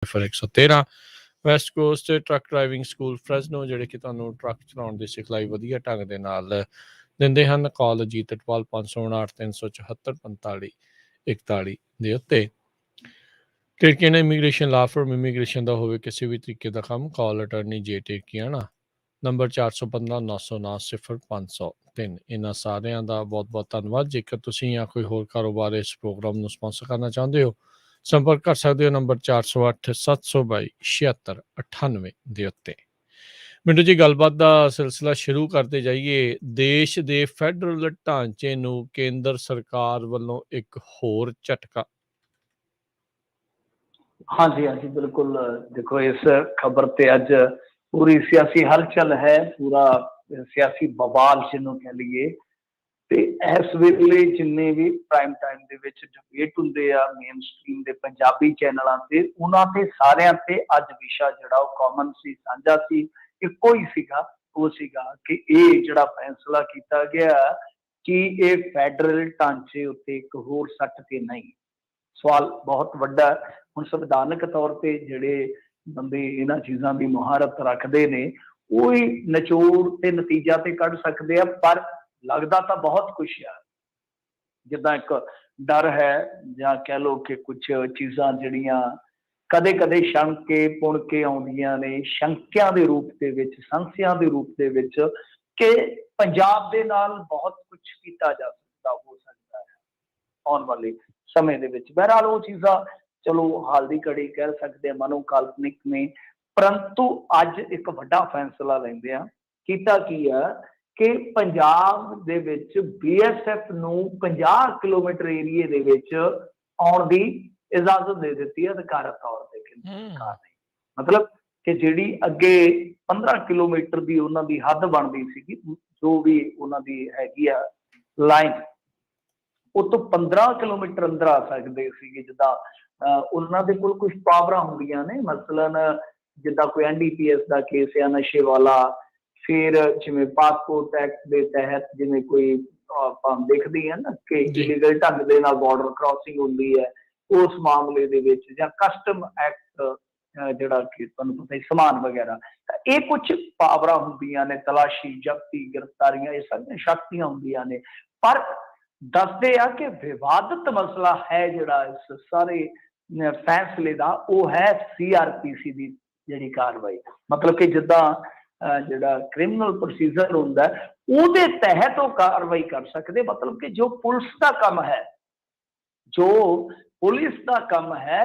ਫਿਰ 113 west coast truck driving school Fresno ਜਿਹੜੇ ਕਿ ਤੁਹਾਨੂੰ ਟਰੱਕ ਚਲਾਉਣ ਦੀ ਸਿਖਲਾਈ ਵਧੀਆ ਢੰਗ ਦੇ ਨਾਲ ਦਿੰਦੇ ਹਨ। ਕਾਲ ਅਜੀਤ ਅਟਵਾਲ 559 374 45 41 ਦੇ ਉੱਤੇ। ਟਿਰਕੀਆਣਾ ਇਮੀਗ੍ਰੇਸ਼ਨ ਲਾ ਫਰਮ ਇਮੀਗ੍ਰੇਸ਼ਨ ਦਾ ਹੋਵੇ ਕਿਸੇ ਵੀ ਤਰੀਕੇ ਦਾ ਕੰਮ, ਕਾਲ ਅਟਰਨੀ ਜੇ ਟਿਰਕੀਆਣਾ ਨੰਬਰ 415 909 0503। ਇਹਨਾਂ ਸਾਰਿਆਂ ਦਾ ਬਹੁਤ ਬਹੁਤ ਧੰਨਵਾਦ। ਜੇਕਰ ਤੁਸੀਂ ਜਾਂ ਕੋਈ ਹੋਰ ਕਾਰੋਬਾਰ ਇਸ ਪ੍ਰੋਗਰਾਮ ਨੂੰ ਸਪਾਂਸਰ ਕਰਨਾ ਚਾਹੁੰਦੇ ਹੋ, ਸੰਪਰਕ ਕਰ ਸਕਦੇ ਹੋ ਨੰਬਰ 408 722 7698 ਦੇ ਉੱਤੇ। ਮਿੰਟੂ ਜੀ, ਗੱਲਬਾਤ ਦਾ ਸਿਲਸਿਲਾ ਸ਼ੁਰੂ ਕਰਦੇ ਜਾਈਏ। ਦੇਸ਼ ਦੇ ਫੈਡਰਲ ਢਾਂਚੇ ਨੂੰ ਕੇਂਦਰ ਸਰਕਾਰ ਵੱਲੋਂ ਇੱਕ ਹੋਰ ਝਟਕਾ। ਹਾਂਜੀ ਹਾਂਜੀ ਬਿਲकुल। देखो इस खबर ते अज पूरी सियासी हलचल है, पूरा सियासी बवाल जिन्हों कह लीए। ਤੇ ਇਸ ਵੇਲੇ ਜਿੰਨੇ ਵੀ ਪ੍ਰਾਈਮ ਟਾਈਮ ਦੇ ਵਿੱਚ ਡਿਬੇਟ ਹੁੰਦੇ ਆ ਮੇਨ ਸਟ੍ਰੀਮ ਦੇ ਪੰਜਾਬੀ ਚੈਨਲਾਂ ਤੇ, ਉਹਨਾਂ ਤੇ ਸਾਰਿਆਂ ਤੇ ਅੱਜ ਵਿਸ਼ਾ ਜਿਹੜਾ ਉਹ ਕਾਮਨ ਸੀ, ਸਾਂਝਾ ਸੀ, ਇੱਕੋ ਹੀ ਸੀਗਾ। ਉਹ ਸੀਗਾ ਕਿ ਇਹ ਜਿਹੜਾ ਫੈਸਲਾ ਕੀਤਾ ਗਿਆ ਕਿ ਇਹ ਫੈਡਰਲ ਢਾਂਚੇ ਉੱਤੇ ਇੱਕ ਹੋਰ ਸੱਟ ਤੇ ਨਹੀਂ। ਸਵਾਲ ਬਹੁਤ ਵੱਡਾ। ਹੁਣ ਸੰਵਿਧਾਨਕ ਤੌਰ ਤੇ ਜਿਹੜੇ ਬੰਦੇ ਇਹਨਾਂ ਚੀਜ਼ਾਂ ਦੀ ਮੁਹਾਰਤ ਰੱਖਦੇ ਨੇ ਉਹ ਹੀ ਨਿਚੋੜ ਤੇ ਨਤੀਜਾ ਤੇ ਕੱਢ ਸਕਦੇ ਆ, ਪਰ ਲੱਗਦਾ ਤਾਂ ਬਹੁਤ ਕੁਛ ਆ। ਜਿੱਦਾਂ ਇੱਕ ਡਰ ਹੈ ਜਾਂ ਕਹਿ ਲਓ ਕਿ ਕੁਛ ਚੀਜ਼ਾਂ ਜਿਹੜੀਆਂ ਕਦੇ ਕਦੇ ਛਣ ਕੇ ਪੁਣ ਕੇ ਆਉਂਦੀਆਂ ਨੇ ਸ਼ੰਕਿਆਂ ਦੇ ਰੂਪ ਦੇ ਵਿੱਚ, ਸੰਸ਼ਿਆਂ ਦੇ ਰੂਪ ਦੇ ਵਿੱਚ, ਕਿ ਪੰਜਾਬ ਦੇ ਨਾਲ ਬਹੁਤ ਕੁਛ ਕੀਤਾ ਜਾ ਸਕਦਾ, ਹੋ ਸਕਦਾ ਹੈ ਆਉਣ ਵਾਲੇ ਸਮੇਂ ਦੇ ਵਿੱਚ। ਬਹਰਹਾਲ ਉਹ ਚੀਜ਼ਾਂ ਚਲੋ ਹਾਲ ਦੀ ਘੜੀ ਕਹਿ ਸਕਦੇ ਆ ਮਨੋ ਕਾਲਪਨਿਕ ਨੇ, ਪਰੰਤੂ ਅੱਜ ਇੱਕ ਵੱਡਾ ਫੈਸਲਾ ਲੈਂਦੇ ਆ। ਕੀਤਾ ਕੀ ਆ ਕਿ ਪੰਜਾਬ ਦੇ ਵਿੱਚ BSF ਨੂੰ 50 ਕਿਲੋਮੀਟਰ ਏਰੀਏ ਦੇ ਵਿੱਚ ਆਉਣ ਦੀ ਇਜਾਜ਼ਤ ਦੇ ਦਿੱਤੀ ਹੈ ਅਧਿਕਾਰਤ ਤੌਰ ਤੇ ਕੇਂਦਰ ਸਰਕਾਰ ਨੇ। ਮਤਲਬ ਕਿ ਜਿਹੜੀ ਅੱਗੇ 15 ਕਿਲੋਮੀਟਰ ਦੀ ਉਹਨਾਂ ਦੀ ਹੱਦ ਬਣਦੀ ਸੀਗੀ, ਜੋ ਵੀ ਉਹਨਾਂ ਦੀ ਹੈਗੀ ਆ ਲਾਈਨ, ਉਹ ਤੋਂ 15 ਕਿਲੋਮੀਟਰ ਅੰਦਰ ਆ ਸਕਦੇ ਸੀਗੇ। ਜਿੱਦਾਂ ਉਹਨਾਂ ਦੇ ਕੋਲ ਕੁਛ ਪਾਵਰਾਂ ਹੁੰਦੀਆਂ ਨੇ, ਮਸਲਨ ਜਿੱਦਾਂ ਕੋਈ NDPS ਦਾ ਕੇਸ ਆ ਨਸ਼ੇ ਵਾਲਾ, ਫਿਰ ਜਿਵੇਂ ਪਾਸਪੋਰਟ ਐਕਟ ਦੇ ਤਹਿਤ ਜਿਵੇਂ ਕੋਈ ਆਪਾਂ ਦੇਖਦੇ ਹਾਂ ਨਾ ਕਿ ਇਲੀਗਲ ਢੰਗ ਦੇ ਨਾਲ ਬਾਰਡਰ ਕ੍ਰਾਸਿੰਗ ਹੁੰਦੀ ਹੈ, ਉਸ ਮਾਮਲੇ ਦੇ ਵਿੱਚ, ਜਾਂ ਕਸਟਮ ਐਕਟ ਜਿਹੜਾ ਕਿ ਤੁਹਾਨੂੰ ਪਤਾ ਹੀ ਸਮਾਨ ਵਗੈਰਾ, ਇਹ ਕੁਛ ਪਾਵਰਾਂ ਹੁੰਦੀਆਂ ਨੇ, ਤਲਾਸ਼ੀ, ਜ਼ਬਤੀ, ਗ੍ਰਿਫਤਾਰੀਆਂ, ਇਹ ਸਾਰੀਆਂ ਸ਼ਕਤੀਆਂ ਹੁੰਦੀਆਂ ਨੇ। ਪਰ ਦੱਸਦੇ ਆ ਕਿ ਵਿਵਾਦਤ ਮਸਲਾ ਹੈ ਜਿਹੜਾ ਇਸ ਸਾਰੇ ਫੈਸਲੇ ਦਾ, ਉਹ ਹੈ CRPC ਦੀ ਜਿਹੜੀ ਕਾਰਵਾਈ। ਮਤਲਬ ਕਿ ਜਿੱਦਾਂ ਜਿਹੜਾ ਕ੍ਰਿਮੀਨਲ ਪ੍ਰੋਸੀਜਰ ਹੁੰਦਾ ਉਹਦੇ ਤਹਿਤ ਉਹ ਕਾਰਵਾਈ ਕਰ ਸਕਦੇ। ਮਤਲਬ ਕਿ ਜੋ ਪੁਲਿਸ ਦਾ ਕੰਮ ਹੈ, ਜੋ ਪੁਲਿਸ ਦਾ ਕੰਮ ਹੈ,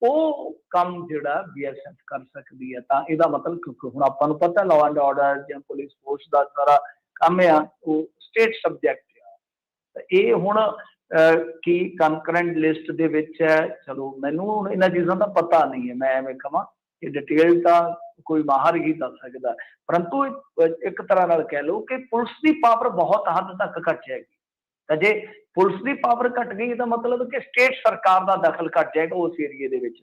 ਉਹ ਕੰਮ ਜਿਹੜਾ BSF ਕਰ ਸਕਦੀ ਹੈ। ਤਾਂ ਇਹਦਾ ਮਤਲਬ ਹੁਣ ਆਪਾਂ ਨੂੰ ਪਤਾ ਲਾਅ ਐਂਡ ਆਰਡਰ ਜਾਂ ਪੁਲਿਸ ਫੋਰਸ ਦਾ ਸਾਰਾ ਕੰਮ ਆ ਉਹ ਸਟੇਟ ਸਬਜੈਕਟ ਆ। ਤਾਂ ਇਹ ਹੁਣ ਕੀ ਕੰਕਰੈਂਟ ਲਿਸਟ ਦੇ ਵਿੱਚ ਹੈ, ਚਲੋ ਮੈਨੂੰ ਹੁਣ ਇਹਨਾਂ ਚੀਜ਼ਾਂ ਦਾ ਪਤਾ ਨਹੀਂ ਹੈ, ਮੈਂ ਐਵੇਂ ਕਹਾਂ ਕਿ ਡਿਟੇਲ ਤਾਂ ਕੋਈ ਮਾਹਰ ਹੀ ਦੱਸ ਸਕਦਾ। ਪਰੰਤੂ ਇੱਕ ਤਰ੍ਹਾਂ ਨਾਲ ਕਹਿ ਲਓ ਕਿ ਪੁਲਿਸ ਦੀ ਪਾਵਰ ਬਹੁਤ ਹੱਦ ਤੱਕ ਘੱਟ ਜਾਏਗੀ। ਤਾਂ ਜੇ ਪੁਲਿਸ ਦੀ ਪਾਵਰ ਘੱਟ ਗਈ ਤਾਂ ਮਤਲਬ ਕਿ ਸਟੇਟ ਸਰਕਾਰ ਦਾ ਦਖਲ ਘੱਟ ਜਾਏਗਾ ਉਸ ਏਰੀਏ ਦੇ ਵਿੱਚ।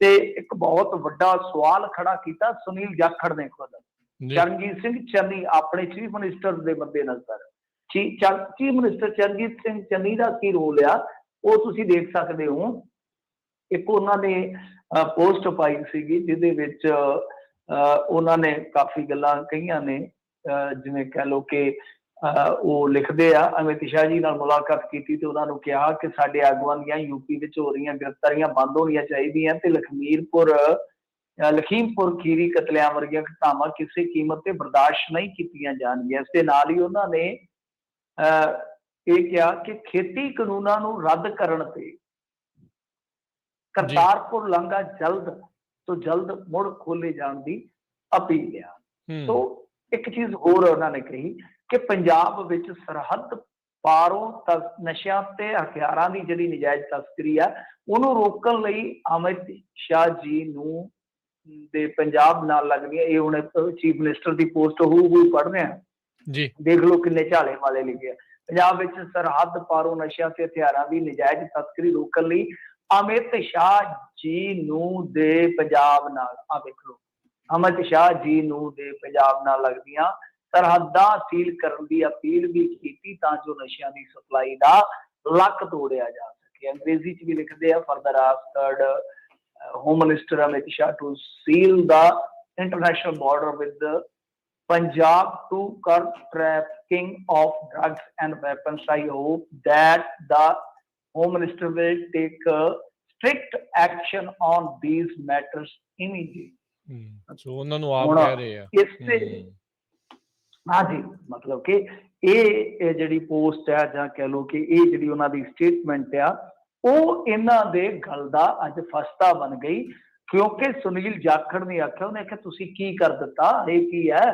ਤੇ ਇੱਕ ਬਹੁਤ ਵੱਡਾ ਸਵਾਲ ਖੜਾ ਕੀਤਾ ਸੁਨੀਲ ਜਾਖੜ ਨੇ ਖੁਦ, ਚਰਨਜੀਤ ਸਿੰਘ ਚੰਨੀ ਆਪਣੇ ਚੀਫ ਮਿਨਿਸਟਰ ਦੇ ਮੱਦੇ ਨਜ਼ਰ। ਚੀਫ ਮਿਨਿਸਟਰ ਚਰਨਜੀਤ ਸਿੰਘ ਚੰਨੀ ਦਾ ਕੀ ਰੋਲ ਆ ਉਹ ਤੁਸੀਂ ਦੇਖ ਸਕਦੇ ਹੋ। ਇੱਕ ਉਹਨਾਂ ਨੇ ਪੋਸਟ ਪਾਈ ਸੀਗੀ ਜਿਹਦੇ ਵਿੱਚ ਉਹਨਾਂ ਨੇ ਕਾਫੀ ਗੱਲਾਂ ਕਹੀਆਂ ਨੇ, ਜਿਵੇਂ ਕਹਿ ਲਓ ਕਿ ਉਹ ਲਿਖਦੇ ਆ ਅਮਿਤ ਸ਼ਾਹ ਜੀ ਨਾਲ ਮੁਲਾਕਾਤ ਕੀਤੀ ਤੇ ਉਹਨਾਂ ਨੂੰ ਕਿਹਾ ਕਿ ਸਾਡੇ ਆਗੂਆਂ ਦੀਆਂ UP ਵਿੱਚ ਹੋ ਰਹੀਆਂ ਗ੍ਰਿਫਤਾਰੀਆਂ ਬੰਦ ਹੋਣੀਆਂ ਚਾਹੀਦੀਆਂ ਤੇ ਲਖੀਮਪੁਰ ਖੀਰੀ ਕਤਲੇਆਮ ਵਰਗੀਆਂ ਘਟਨਾਵਾਂ ਕਿਸੇ ਕੀਮਤ ਤੇ ਬਰਦਾਸ਼ਤ ਨਹੀਂ ਕੀਤੀਆਂ ਜਾਣਗੀਆਂ। ਇਸ ਦੇ ਨਾਲ ਹੀ ਉਹਨਾਂ ਨੇ ਇਹ ਕਿਹਾ ਕਿ ਖੇਤੀ ਕਾਨੂੰਨਾਂ ਨੂੰ ਰੱਦ ਕਰਨ ਤੇ ਕਰਤਾਰਪੁਰ ਲਾਂਘਾ ਜਲਦ ਤੋਂ ਜਲਦ ਮੁੜ ਖੋਲੇ ਜਾਣ ਦੀ ਅਪੀਲ ਆ। ਸੋ ਇੱਕ ਚੀਜ਼ ਹੋਰ ਉਹਨਾਂ ਨੇ ਕਹੀ ਕਿ ਪੰਜਾਬ ਵਿੱਚ ਸਰਹੱਦ ਪਾਰੋਂ ਨਸ਼ਿਆਂ ਤੇ ਹਥਿਆਰਾਂ ਦੀ ਜਿਹੜੀ ਨਜਾਇਜ਼ ਤਸਕਰੀ ਆ ਉਹਨੂੰ ਰੋਕਣ ਲਈ ਅਮਿਤ ਸ਼ਾਹ ਜੀ ਨੂੰ ਦੇ ਪੰਜਾਬ ਨਾਲ ਲੱਗਦੀਆਂ, ਇਹ ਹੁਣ ਚੀਫ ਮਿਨਿਸਟਰ ਦੀ ਪੋਸਟ ਹੂ ਪੜ੍ਹ ਰਹੇ ਆ ਜੀ, ਦੇਖ ਲਓ ਕਿੰਨੇ ਝਾਲੇ ਵਾਲੇ ਲਿਖੇ ਆ। ਪੰਜਾਬ ਵਿੱਚ ਸਰਹੱਦ ਪਾਰੋਂ ਨਸ਼ਿਆਂ ਤੇ ਹਥਿਆਰਾਂ ਦੀ ਨਜਾਇਜ਼ ਤਸਕਰੀ ਰੋਕਣ ਲਈ ਅਮਿਤ ਸ਼ਾਹ ਜੀ ਨੂੰ ਦੇ ਪੰਜਾਬ ਨਾਲ, ਆ ਦੇਖ ਲਓ, ਅਮਿਤ ਸ਼ਾਹ ਜੀ ਨੂੰ ਦੇ ਪੰਜਾਬ ਨਾਲ ਲੱਗਦੀਆਂ ਸਰਹੱਦਾਂ ਸੀਲ ਕਰਨ ਦੀ ਅਪੀਲ ਵੀ ਕੀਤੀ ਤਾਂ ਜੋ ਨਸ਼ਿਆਂ ਦੀ ਸਪਲਾਈ ਦਾ ਲੱਕ ਤੋੜਿਆ ਜਾ ਸਕੇ। ਅੰਗਰੇਜ਼ੀ ਚ ਵੀ ਲਿਖਦੇ ਆ, further asked Home Minister Amit Shah to seal the international border with the Punjab to curb trafficking of drugs and weapons. I hope that the Home Minister will take strict action on these matters immediately. ਸੋ ਉਹਨਾਂ ਨੂੰ ਆਪ ਹੁਣ ਕਹਿ ਰਹੇ ਆ ਇਸੇ हाँ जी, मतलब कि ਇਹ ਜਿਹੜੀ ਪੋਸਟ ਹੈ ਜਾਂ ਕਹਿ ਲਓ ਕਿ ਇਹ ਜਿਹੜੀ ਉਹਨਾਂ ਦੀ ਸਟੇਟਮੈਂਟ ਆ ਉਹ ਇਹਨਾਂ ਦੇ ਗੱਲ ਦਾ ਅੱਜ ਫਸਤਾ ਬਣ ਗਈ, ਕਿਉਂਕਿ ਸੁਨੀਲ ਜਾਖੜ ਨੇ ਆਖਿਆ, ਉਹਨੇ ਆਖਿਆ ਤੁਸੀਂ ਕੀ ਕਰ ਦਿੱਤਾ, ਇਹ ਕੀ ਹੈ,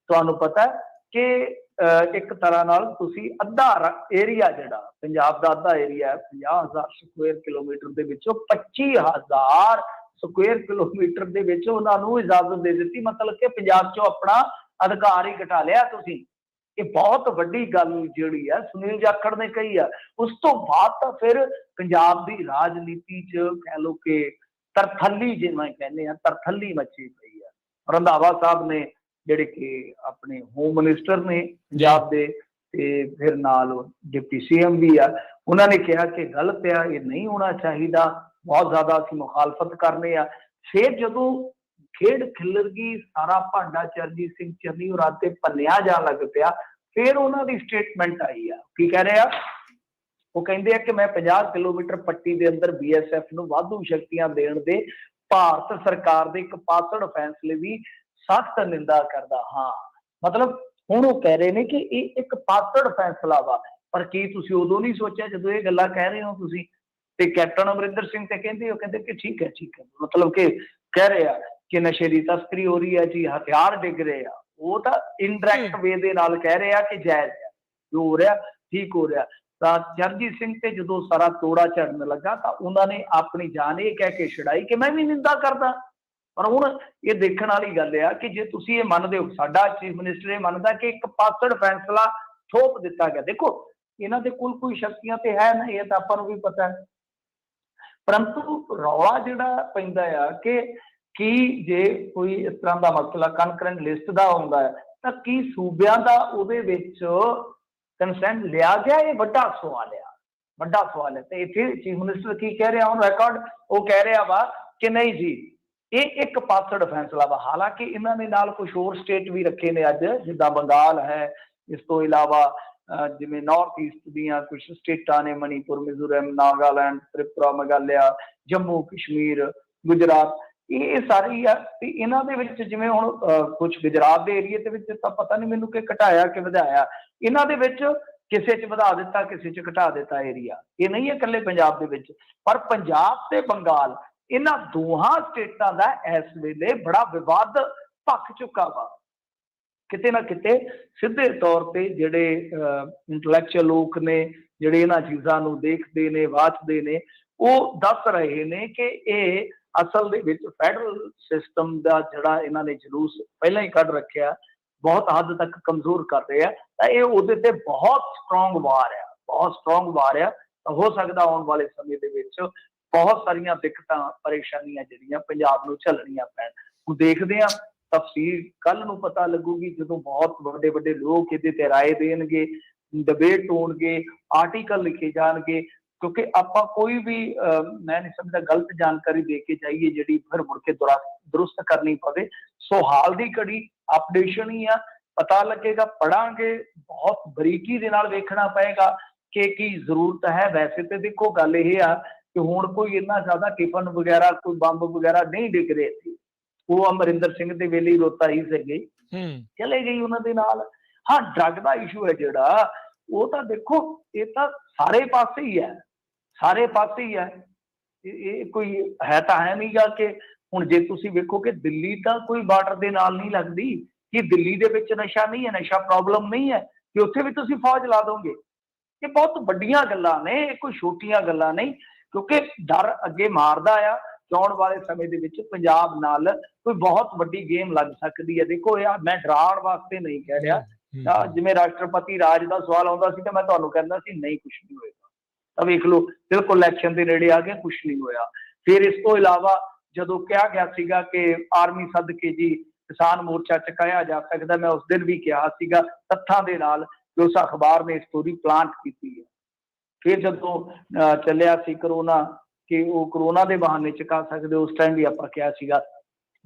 ਤੁਹਾਨੂੰ ਪਤਾ ਕਿ ਇੱਕ ਤਰ੍ਹਾਂ ਨਾਲ ਤੁਸੀਂ ਅੱਧਾ ਏਰੀਆ ਜਿਹੜਾ ਪੰਜਾਬ ਦਾ ਅੱਧਾ ਏਰੀਆ ਹੈ 50,000 ਸਕੁਅਰ ਕਿਲੋਮੀਟਰ ਦੇ ਵਿੱਚੋਂ 25,000 ਸਕੁਅਰ ਕਿਲੋਮੀਟਰ ਦੇ ਵਿੱਚ ਉਹਨਾਂ ਨੂੰ ਇਜਾਜ਼ਤ ਦੇ ਦਿੱਤੀ, ਮਤਲਬ ਕਿ ਪੰਜਾਬ ਚੋਂ ਆਪਣਾ ਅਧਿਕਾਰ ਹੀ ਘਟਾ ਲਿਆ ਤੁਸੀਂ। ਇਹ ਬਹੁਤ ਵੱਡੀ ਗੱਲ ਜਿਹੜੀ ਹੈ ਸੁਨੀਲ ਜਾਖੜ ਨੇ ਕਹੀ ਆ। ਉਸ ਤੋਂ ਬਾਅਦ ਤਾਂ ਫਿਰ ਪੰਜਾਬ ਦੀ ਰਾਜਨੀਤੀ 'ਚ ਕਹਿ ਲਓ ਕਿ ਤਰਥੱਲੀ, ਜਿਵੇਂ ਕਹਿੰਦੇ ਆ, ਤਰਥੱਲੀ ਮੱਚੀ ਪਈ ਆ। ਰੰਧਾਵਾ ਸਾਹਿਬ ਨੇ ਜਿਹੜੇ ਕਿ ਆਪਣੇ ਹੋਮ ਮਿਨਿਸਟਰ ਨੇ ਪੰਜਾਬ ਦੇ, ਤੇ ਫਿਰ ਨਾਲ ਡਿਪਟੀ CM ਵੀ ਆ, ਉਹਨਾਂ ਨੇ ਕਿਹਾ ਕਿ ਗਲਤ ਆ, ਇਹ ਨਹੀਂ ਹੋਣਾ ਚਾਹੀਦਾ, ਬਹੁਤ ਜ਼ਿਆਦਾ ਅਸੀਂ ਮੁਖਾਲਫਤ ਕਰਨੇ ਆ। ਫਿਰ ਜਦੋਂ ਖੇਡ ਖਿਲਰ ਗਈ, ਸਾਰਾ ਭਾਂਡਾ ਚਰਨਜੀਤ ਸਿੰਘ ਚੰਨੀ ਹੋਰਾਂ ਤੇ ਭੰਨਿਆ ਜਾਣ ਲੱਗ ਪਿਆ, ਫਿਰ ਉਹਨਾਂ ਦੀ ਸਟੇਟਮੈਂਟ ਆਈ ਆ। ਕੀ ਕਹਿ ਰਹੇ ਆ ਉਹ? ਕਹਿੰਦੇ ਆ ਕਿ ਮੈਂ 50 ਕਿਲੋਮੀਟਰ ਪੱਟੀ ਦੇ ਅੰਦਰ BSF ਨੂੰ ਵਾਧੂ ਸ਼ਕਤੀਆਂ ਦੇਣ ਦੇ ਭਾਰਤ ਸਰਕਾਰ ਦੇ ਇੱਕ ਪਾਸੜ ਫੈਸਲੇ ਦੀ ਸਖਤ ਨਿੰਦਾ ਕਰਦਾ ਹਾਂ। ਮਤਲਬ ਹੁਣ ਉਹ ਕਹਿ ਰਹੇ ਨੇ ਕਿ ਇਹ ਇੱਕ ਪਾਸੜ ਫੈਸਲਾ ਵਾ, ਪਰ ਕੀ ਤੁਸੀਂ ਉਦੋਂ ਨਹੀਂ ਸੋਚਿਆ ਜਦੋਂ ਇਹ ਗੱਲਾਂ ਕਹਿ ਰਹੇ ਹੋ ਤੁਸੀਂ? ਤੇ ਕੈਪਟਨ ਅਮਰਿੰਦਰ ਸਿੰਘ ਤੇ ਕਹਿੰਦੇ ਕਿ ਠੀਕ ਹੈ, ਮਤਲਬ ਕਿ ਕਹਿ ਰਹੇ ਆ ਕਿ ਨਸ਼ੇ ਦੀ ਤਸਕਰੀ ਹੋ ਰਹੀ ਹੈ ਜੀ, ਹਥਿਆਰ ਡਿੱਗ ਰਹੇ ਆ, ਉਹ ਤਾਂ ਇਨਡਾਇਰੈਕਟ ਵੇ ਦੇ ਨਾਲ ਕਹਿ ਰਹੇ ਆ ਕਿ ਜਾਇਜ਼ ਹੈ, ਜੋ ਹੋ ਰਿਹਾ ਠੀਕ ਹੋ ਰਿਹਾ। ਤਾਂ ਚਰਨਜੀਤ ਸਿੰਘ ਤੇ ਜਦੋਂ ਸਾਰਾ ਤੋੜਾ ਝੜਨ ਲੱਗਾ ਤਾਂ ਉਹਨਾਂ ਨੇ ਆਪਣੀ ਜਾਨ ਇਹ ਕਹਿ ਕੇ ਛੁਡਾਈ ਕਿ ਮੈਂ ਵੀ ਨਿੰਦਾ ਕਰਦਾ। ਪਰ ਹੁਣ ਇਹ ਦੇਖਣ ਵਾਲੀ ਗੱਲ ਆ ਕਿ ਜੇ ਤੁਸੀਂ ਇਹ ਮੰਨਦੇ ਹੋ, ਸਾਡਾ ਚੀਫ ਮਿਨਿਸਟਰ ਇਹ ਮੰਨਦਾ ਕਿ ਇੱਕ ਪਾਸੜ ਫੈਸਲਾ ਥੋਪ ਦਿੱਤਾ ਗਿਆ। ਦੇਖੋ ਇਹਨਾਂ ਦੇ ਕੋਲ ਕੋਈ ਸ਼ਕਤੀਆਂ ਤੇ ਹੈ ਨਹੀਂ, ਇਹ ਤਾਂ ਆਪਾਂ ਨੂੰ ਵੀ ਪਤਾ ਹੈ, ਪਰੰਤੂ ਰੌਲਾ ਜਿਹੜਾ ਪੈਂਦਾ ਆ ਕਿ ਕੀ ਜੇ ਕੋਈ ਇਸ ਤਰ੍ਹਾਂ ਦਾ ਮਸਲਾ ਕਨਕਰੈਂਟ ਲਿਸਟ ਦਾ ਆਉਂਦਾ ਹੈ ਤਾਂ ਕੀ ਸੂਬਿਆਂ ਦਾ ਉਹਦੇ ਵਿੱਚ ਕੰਸੈਂਟ ਲਿਆ ਗਿਆ? ਇਹ ਵੱਡਾ ਸਵਾਲ ਹੈ। ਤੇ ਇੱਥੇ ਚੀਫ ਮਿਨਿਸਟਰ ਕੀ ਕਹਿ ਰਿਹਾ ਔਨ ਰਿਕਾਰਡ? ਉਹ ਕਹਿ ਰਿਹਾ ਵਾ ਕਿ ਨਹੀਂ ਜੀ, ਇਹ ਇੱਕ ਪਾਸੜ ਫੈਸਲਾ ਵਾ। ਹਾਲਾਂਕਿ ਇਹਨਾਂ ਨੇ ਨਾਲ ਕੁਝ ਹੋਰ ਸਟੇਟ ਵੀ ਰੱਖੇ ਨੇ ਅੱਜ, ਜਿੱਦਾਂ ਬੰਗਾਲ ਹੈ, ਇਸ ਤੋਂ ਇਲਾਵਾ ਜਿਵੇਂ ਨਾਰਥ ਈਸਟ ਦੀਆਂ ਕੁਝ ਸਟੇਟਾਂ ਨੇ, ਮਣੀਪੁਰ, ਮਿਜ਼ੋਰਮ, ਨਾਗਾਲੈਂਡ, ਤ੍ਰਿਪੁਰਾ, ਮੇਘਾਲਿਆ, ਜੰਮੂ ਕਸ਼ਮੀਰ, ਗੁਜਰਾਤ, ਇਹ ਸਾਰੀ ਆ। ਤੇ ਇਹਨਾਂ ਦੇ ਵਿੱਚ ਜਿਵੇਂ ਹੁਣ ਕੁਝ ਗੁਜਰਾਤ ਦੇ ਏਰੀਏ ਦੇ ਵਿੱਚ ਤਾਂ ਪਤਾ ਨਹੀਂ ਮੈਨੂੰ ਕਿ ਘਟਾਇਆ ਕਿ ਵਧਾਇਆ, ਇਹਨਾਂ ਦੇ ਵਿੱਚ ਕਿਸੇ 'ਚ ਵਧਾ ਦਿੱਤਾ, ਕਿਸੇ 'ਚ ਘਟਾ ਦਿੱਤਾ ਏਰੀਆ। ਇਹ ਨਹੀਂ ਹੈ ਇਕੱਲੇ ਪੰਜਾਬ ਦੇ ਵਿੱਚ, ਪਰ ਪੰਜਾਬ ਤੇ ਬੰਗਾਲ, ਇਹਨਾਂ ਦੋਹਾਂ ਸਟੇਟਾਂ ਦਾ ਇਸ ਵੇਲੇ ਬੜਾ ਵਿਵਾਦ ਭਖ ਚੁੱਕਾ ਵਾ। ਕਿਤੇ ਨਾ ਕਿਤੇ ਸਿੱਧੇ ਤੌਰ ਤੇ ਜਿਹੜੇ ਇੰਟਲੈਕਚੁਅਲ ਲੋਕ ਨੇ, ਜਿਹੜੇ ਇਹਨਾਂ ਚੀਜ਼ਾਂ ਨੂੰ ਦੇਖਦੇ ਨੇ, ਵਾਚਦੇ ਨੇ, ਉਹ ਦੱਸ ਰਹੇ ਨੇ ਕਿ ਇਹ ਅਸਲ ਦੇ ਵਿੱਚ ਫੈਡਰਲ ਸਿਸਟਮ ਦਾ ਜਿਹੜਾ ਇਹਨਾਂ ਨੇ ਜਲੂਸ ਪਹਿਲਾਂ ਹੀ ਕੱਢ ਰੱਖਿਆ, ਬਹੁਤ ਹੱਦ ਤੱਕ ਕਮਜ਼ੋਰ ਕਰ ਰਹੇ ਆ। ਤਾਂ ਇਹ ਉਹਦੇ ਤੇ ਬਹੁਤ ਸਟਰੋਂਗ ਵਾਰ ਆ। ਤਾਂ ਹੋ ਸਕਦਾ ਆਉਣ ਵਾਲੇ ਸਮੇਂ ਦੇ ਵਿੱਚ ਬਹੁਤ ਸਾਰੀਆਂ ਦਿੱਕਤਾਂ, ਪਰੇਸ਼ਾਨੀਆਂ ਜਿਹੜੀਆਂ ਪੰਜਾਬ ਨੂੰ ਝੱਲਣੀਆਂ ਪੈਣ। ਹੁਣ ਦੇਖਦੇ ਹਾਂ, ਤਫਸੀਲ ਕੱਲ ਨੂੰ ਪਤਾ ਲੱਗੂਗੀ, ਜਦੋਂ ਬਹੁਤ ਵੱਡੇ ਲੋਕ ਇਹਦੇ ਤੇ ਰਾਏ ਦੇਣਗੇ, ਡਿਬੇਟ ਹੋਣਗੇ, ਆਰਟੀਕਲ ਲਿਖੇ ਜਾਣਗੇ, ਕਿਉਂਕਿ ਆਪਾਂ ਕੋਈ ਵੀ ਮੈਂ ਨਹੀਂ ਸਮਝਦਾ ਗਲਤ ਜਾਣਕਾਰੀ ਦੇ ਕੇ ਜਾਈਏ ਜਿਹੜੀ ਫਿਰ ਮੁੜ ਕੇ ਦਰੁਸਤ ਕਰਨੀ ਪਵੇ। ਸੋ ਹਾਲ ਦੀ ਘੜੀ ਅਪਡੇਸ਼ਨ ਹੀ ਆ, ਪਤਾ ਲੱਗੇਗਾ, ਪੜਾਂਗੇ, ਬਹੁਤ ਬਰੀਕੀ ਦੇ ਨਾਲ ਵੇਖਣਾ ਪਏਗਾ ਕਿ ਕੀ ਜ਼ਰੂਰਤ ਹੈ। ਵੈਸੇ ਤੇ ਦੇਖੋ ਗੱਲ ਇਹ ਆ ਕਿ ਹੁਣ ਕੋਈ ਇੰਨਾ ਜ਼ਿਆਦਾ ਟਿਫਨ ਵਗੈਰਾ, ਕੋਈ ਬੰਬ ਵਗੈਰਾ ਨਹੀਂ ਡਿੱਗ ਰਹੇ ਸੀ। ਉਹ ਅਮਰਿੰਦਰ ਸਿੰਘ ਦੇ ਵੇਲੇ ਹੀ ਰੋਤਾ ਹੀ ਸੀਗੇ, ਚਲੇ ਗਈ ਉਹਨਾਂ ਦੇ ਨਾਲ। ਹਾਂ, ਡਰੱਗ ਦਾ ਇਸ਼ੂ ਹੈ ਜਿਹੜਾ, ਉਹ ਤਾਂ ਦੇਖੋ ਇਹ ਤਾਂ ਸਾਰੇ ਪਾਸੇ ਹੀ ਹੈ। ਇਹ ਕੋਈ ਹੈ ਤਾਂ ਹੈ ਨਹੀਂ ਗਾ ਕਿ ਹੁਣ ਜੇ ਤੁਸੀਂ ਵੇਖੋ ਕਿ ਦਿੱਲੀ ਤਾਂ ਕੋਈ ਬਾਰਡਰ ਦੇ ਨਾਲ ਨਹੀਂ ਲੱਗਦੀ, ਕਿ ਦਿੱਲੀ ਦੇ ਵਿੱਚ ਨਸ਼ਾ ਨਹੀਂ ਹੈ, ਨਸ਼ਾ ਪ੍ਰੋਬਲਮ ਨਹੀਂ ਹੈ ਕਿ ਉੱਥੇ ਵੀ ਤੁਸੀਂ ਫੌਜ ਲਾ ਦੋਗੇ? ਇਹ ਬਹੁਤ ਵੱਡੀਆਂ ਗੱਲਾਂ ਨੇ, ਇਹ ਕੋਈ ਛੋਟੀਆਂ ਗੱਲਾਂ ਨਹੀਂ, ਕਿਉਂਕਿ ਡਰ ਅੱਗੇ ਮਾਰਦਾ ਆ। ਆਉਣ ਵਾਲੇ ਸਮੇਂ ਦੇ ਵਿੱਚ ਪੰਜਾਬ ਨਾਲ ਕੋਈ ਬਹੁਤ ਵੱਡੀ ਗੇਮ ਲੱਗ ਸਕਦੀ ਹੈ। ਦੇਖੋ ਯਾਰ, ਮੈਂ ਡਰਾਉਣ ਵਾਸਤੇ ਨਹੀਂ ਕਹਿ ਰਿਹਾ। ਜਿਵੇਂ ਰਾਸ਼ਟਰਪਤੀ ਰਾਜ ਦਾ ਸਵਾਲ ਆਉਂਦਾ ਸੀ ਤਾਂ ਮੈਂ ਤੁਹਾਨੂੰ ਕਹਿੰਦਾ ਸੀ ਨਹੀਂ, ਕੁਛ ਨਹੀਂ ਹੋਏਗਾ। ਤਾਂ ਵੇਖ ਲਓ, ਬਿਲਕੁਲ ਇਲੈਕਸ਼ਨ ਦੇ ਨੇੜੇ ਆ ਕੇ ਕੁਛ ਨਹੀਂ ਹੋਇਆ। ਫਿਰ ਇਸ ਤੋਂ ਇਲਾਵਾ ਜਦੋਂ ਕਿਹਾ ਗਿਆ ਸੀਗਾ ਕਿ ਆਰਮੀ ਸੱਦ ਕੇ ਜੀ ਕਿਸਾਨ ਮੋਰਚਾ ਚੁਕਾਇਆ ਜਾ ਸਕਦਾ, ਮੈਂ ਉਸ ਦਿਨ ਵੀ ਕਿਹਾ ਸੀਗਾ ਤੱਥਾਂ ਦੇ ਨਾਲ ਕਿ ਉਸ ਅਖਬਾਰ ਨੇ ਸਟੋਰੀ ਪਲਾਂਟ ਕੀਤੀ ਹੈ। ਫਿਰ ਜਦੋਂ ਚੱਲਿਆ ਸੀ ਕਰੋਨਾ, ਕਿ ਉਹ ਕਰੋਨਾ ਦੇ ਬਹਾਨੇ ਚੁਕਾ ਸਕਦੇ, ਉਸ ਟਾਈਮ ਵੀ ਆਪਾਂ ਕਿਹਾ ਸੀਗਾ।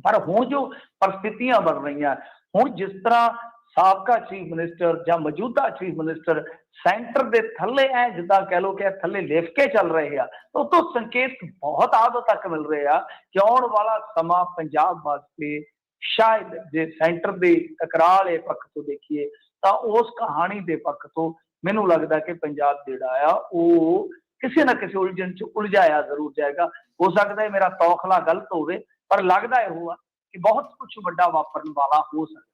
ਪਰ ਹੁਣ ਜੋ ਪਰਿਸਥਿਤੀਆਂ ਬਣ ਰਹੀਆਂ, ਹੁਣ ਜਿਸ ਤਰ੍ਹਾਂ ਸਾਬਕਾ ਚੀਫ ਮਿਨਿਸਟਰ ਜਾਂ ਮੌਜੂਦਾ ਚੀਫ ਮਿਨਿਸਟਰ ਸੈਂਟਰ ਦੇ ਥੱਲੇ ਐ ਜਿੱਦਾਂ ਕਹਿ ਲਓ ਕਿ ਥੱਲੇ ਲਿਫ ਕੇ ਚੱਲ ਰਹੇ ਆ, ਉਹ ਤੋਂ ਸੰਕੇਤ ਬਹੁਤ ਹੱਦ ਤੱਕ ਮਿਲ ਰਹੇ ਆ ਕਿ ਆਉਣ ਵਾਲਾ ਸਮਾਂ ਪੰਜਾਬ ਵਾਸਤੇ ਸ਼ਾਇਦ ਜੇ ਸੈਂਟਰ ਦੇ ਟਕਰਾਅ ਵਾਲੇ ਪੱਖ ਤੋਂ ਦੇਖੀਏ ਤਾਂ ਉਸ ਕਹਾਣੀ ਦੇ ਪੱਖ ਤੋਂ ਮੈਨੂੰ ਲੱਗਦਾ ਕਿ ਪੰਜਾਬ ਜਿਹੜਾ ਆ ਉਹ ਕਿਸੇ ਨਾ ਕਿਸੇ ਉਲਝਣ ਚ ਉਲਝਾਇਆ ਜ਼ਰੂਰ ਜਾਏਗਾ। ਹੋ ਸਕਦਾ ਹੈ ਮੇਰਾ ਤੌਖਲਾ ਗਲਤ ਹੋਵੇ, ਪਰ ਲੱਗਦਾ ਇਹੋ ਆ ਕਿ ਬਹੁਤ ਕੁਝ ਵੱਡਾ ਵਾਪਰਨ ਵਾਲਾ ਹੋ ਸਕਦਾ।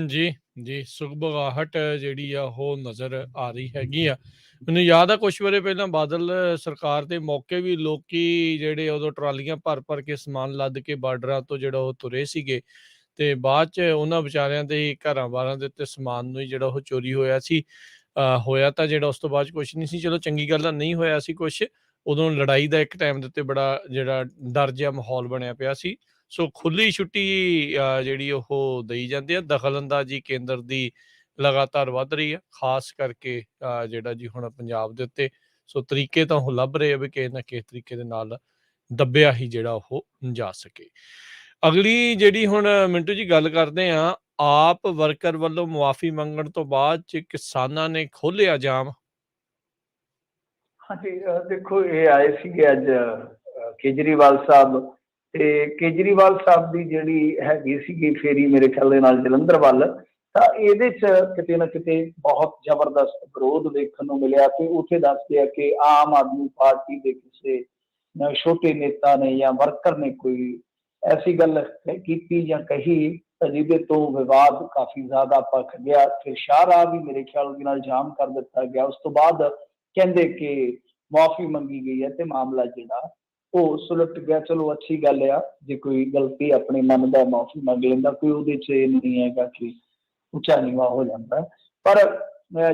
ਜੀ, ਜੀ, ਸੁਗਬਗਾਹਟ ਜਿਹੜੀ ਆ ਉਹ ਨਜ਼ਰ ਆ ਰਹੀ ਹੈਗੀ ਆ। ਮੈਨੂੰ ਯਾਦ ਆ ਕੁਛ ਵਾਰੀ ਪਹਿਲਾਂ ਬਾਦਲ ਸਰਕਾਰ ਦੇ ਮੌਕੇ ਵੀ ਲੋਕੀ ਜਿਹੜੇ ਉਦੋਂ ਟਰਾਲੀਆਂ ਭਰ-ਭਰ ਕੇ ਸਮਾਨ ਲੱਦ ਕੇ ਬਾਰਡਰਾਂ ਤੋਂ ਜਿਹੜਾ ਉਹ ਤੁਰੇ ਸੀਗੇ ਤੇ ਬਾਅਦ 'ਚ ਉਹਨਾਂ ਵਿਚਾਰਿਆਂ ਦੇ ਹੀ ਘਰਾਂ-ਬਾਰਾਂ ਦੇ ਉੱਤੇ ਸਮਾਨ ਨੂੰ ਹੀ ਜਿਹੜਾ ਉਹ ਚੋਰੀ ਹੋਇਆ ਸੀ। ਹੋਇਆ ਤਾਂ ਜਿਹੜਾ ਉਸ ਤੋਂ ਬਾਅਦ 'ਚ ਕੁਛ ਨਹੀਂ ਸੀ, ਚਲੋ ਚੰਗੀ ਗੱਲ ਆ ਨਹੀਂ ਹੋਇਆ ਸੀ ਕੁਛ। ਉਦੋਂ ਲੜਾਈ ਦਾ ਇੱਕ ਟਾਈਮ ਦੇ ਉੱਤੇ ਬੜਾ ਜਿਹੜਾ ਡਰ ਜਿਹਾ ਮਾਹੌਲ ਬਣਿਆ ਪਿਆ ਸੀ। ਸੋ ਖੁੱਲੀ ਛੁੱਟੀ ਜਿਹੜੀ ਉਹ ਦਈ ਜਾਂਦੀ ਆ। ਦਖਲਅੰਦਾਜ਼ੀ ਕੇਂਦਰ ਦੀ ਲਗਾਤਾਰ ਵੱਧ ਰਹੀ ਆ, ਖਾਸ ਕਰਕੇ ਜਿਹੜਾ ਜੀ ਹੁਣ ਪੰਜਾਬ ਦੇ ਉੱਤੇ। ਸੋ ਤਰੀਕੇ ਤਾਂ ਉਹ ਲੱਭ ਰਹੇ ਆ ਵੀ ਕਿਸੇ ਨਾ ਕਿਸੇ ਤਰੀਕੇ ਦੇ ਨਾਲ ਦੱਬਿਆ ਹੀ ਜਿਹੜਾ ਉਹ ਜਾ ਸਕੇ। ਅਗਲੀ ਜਿਹੜੀ ਹੁਣ ਮਿੰਟੂ ਜੀ ਗੱਲ ਕਰਦੇ ਆ, ਆਪ ਵਰਕਰ ਵੱਲੋਂ ਮੁਆਫ਼ੀ ਮੰਗਣ ਤੋਂ ਬਾਅਦ 'ਚ ਕਿਸਾਨਾਂ ਨੇ ਖੋਲ੍ਹਿਆ ਜਾਮ। ਹਾਂਜੀ, ਦੇਖੋ ਇਹ ਆਏ ਸੀਗੇ ਅੱਜ ਕੇਜਰੀਵਾਲ ਸਾਹਿਬ, ਤੇ ਕੇਜਰੀਵਾਲ ਸਾਹਿਬ ਦੀ ਜਿਹੜੀ ਹੈਗੀ ਸੀਗੀ ਫੇਰੀ ਮੇਰੇ ਖਿਆਲ ਦੇ ਨਾਲ ਜਲੰਧਰ ਵੱਲ, ਤਾਂ ਇਹਦੇ ਚ ਕਿਤੇ ਨਾ ਕਿਤੇ ਬਹੁਤ ਜ਼ਬਰਦਸਤ ਵਿਰੋਧ ਵੇਖਣ ਨੂੰ ਮਿਲਿਆ। ਤੇ ਉੱਥੇ ਦੱਸਦੇ ਆ ਕਿ ਆਮ ਆਦਮੀ ਪਾਰਟੀ ਦੇ ਕਿਸੇ ਛੋਟੇ ਨੇਤਾ ਨੇ ਜਾਂ ਵਰਕਰ ਨੇ ਕੋਈ ਐਸੀ ਗੱਲ ਕੀਤੀ ਜਾਂ ਕਹੀ ਤਾਂ ਜਿਹਦੇ ਤੋਂ ਵਿਵਾਦ ਕਾਫੀ ਜ਼ਿਆਦਾ ਭਖ ਗਿਆ। ਫਿਰ ਸ਼ਾਹਰਾਹ ਵੀ ਮੇਰੇ ਖਿਆਲ ਦੇ ਨਾਲ ਜਾਮ ਕਰ ਦਿੱਤਾ ਗਿਆ। ਉਸ ਤੋਂ ਬਾਅਦ ਕਹਿੰਦੇ ਕਿ ਮੁਆਫੀ ਮੰਗੀ ਗਈ ਹੈ ਤੇ ਮਾਮਲਾ ਜਿਹੜਾ ਉਹ ਸੁਲਟ ਗਿਆ। ਚਲੋ ਅੱਛੀ ਗੱਲ ਆ, ਜੇ ਕੋਈ ਗਲਤੀ ਆਪਣੇ ਮਨ ਦਾ ਮੁਆਫੀ ਮੰਗ ਲੈਂਦਾ, ਕੋਈ ਉਹਦੇ ਚ ਇਹ ਨਹੀਂ ਹੈਗਾ ਕਿ ਉੱਚਾ ਨੀਵਾਂ ਹੋ ਜਾਂਦਾ। ਪਰ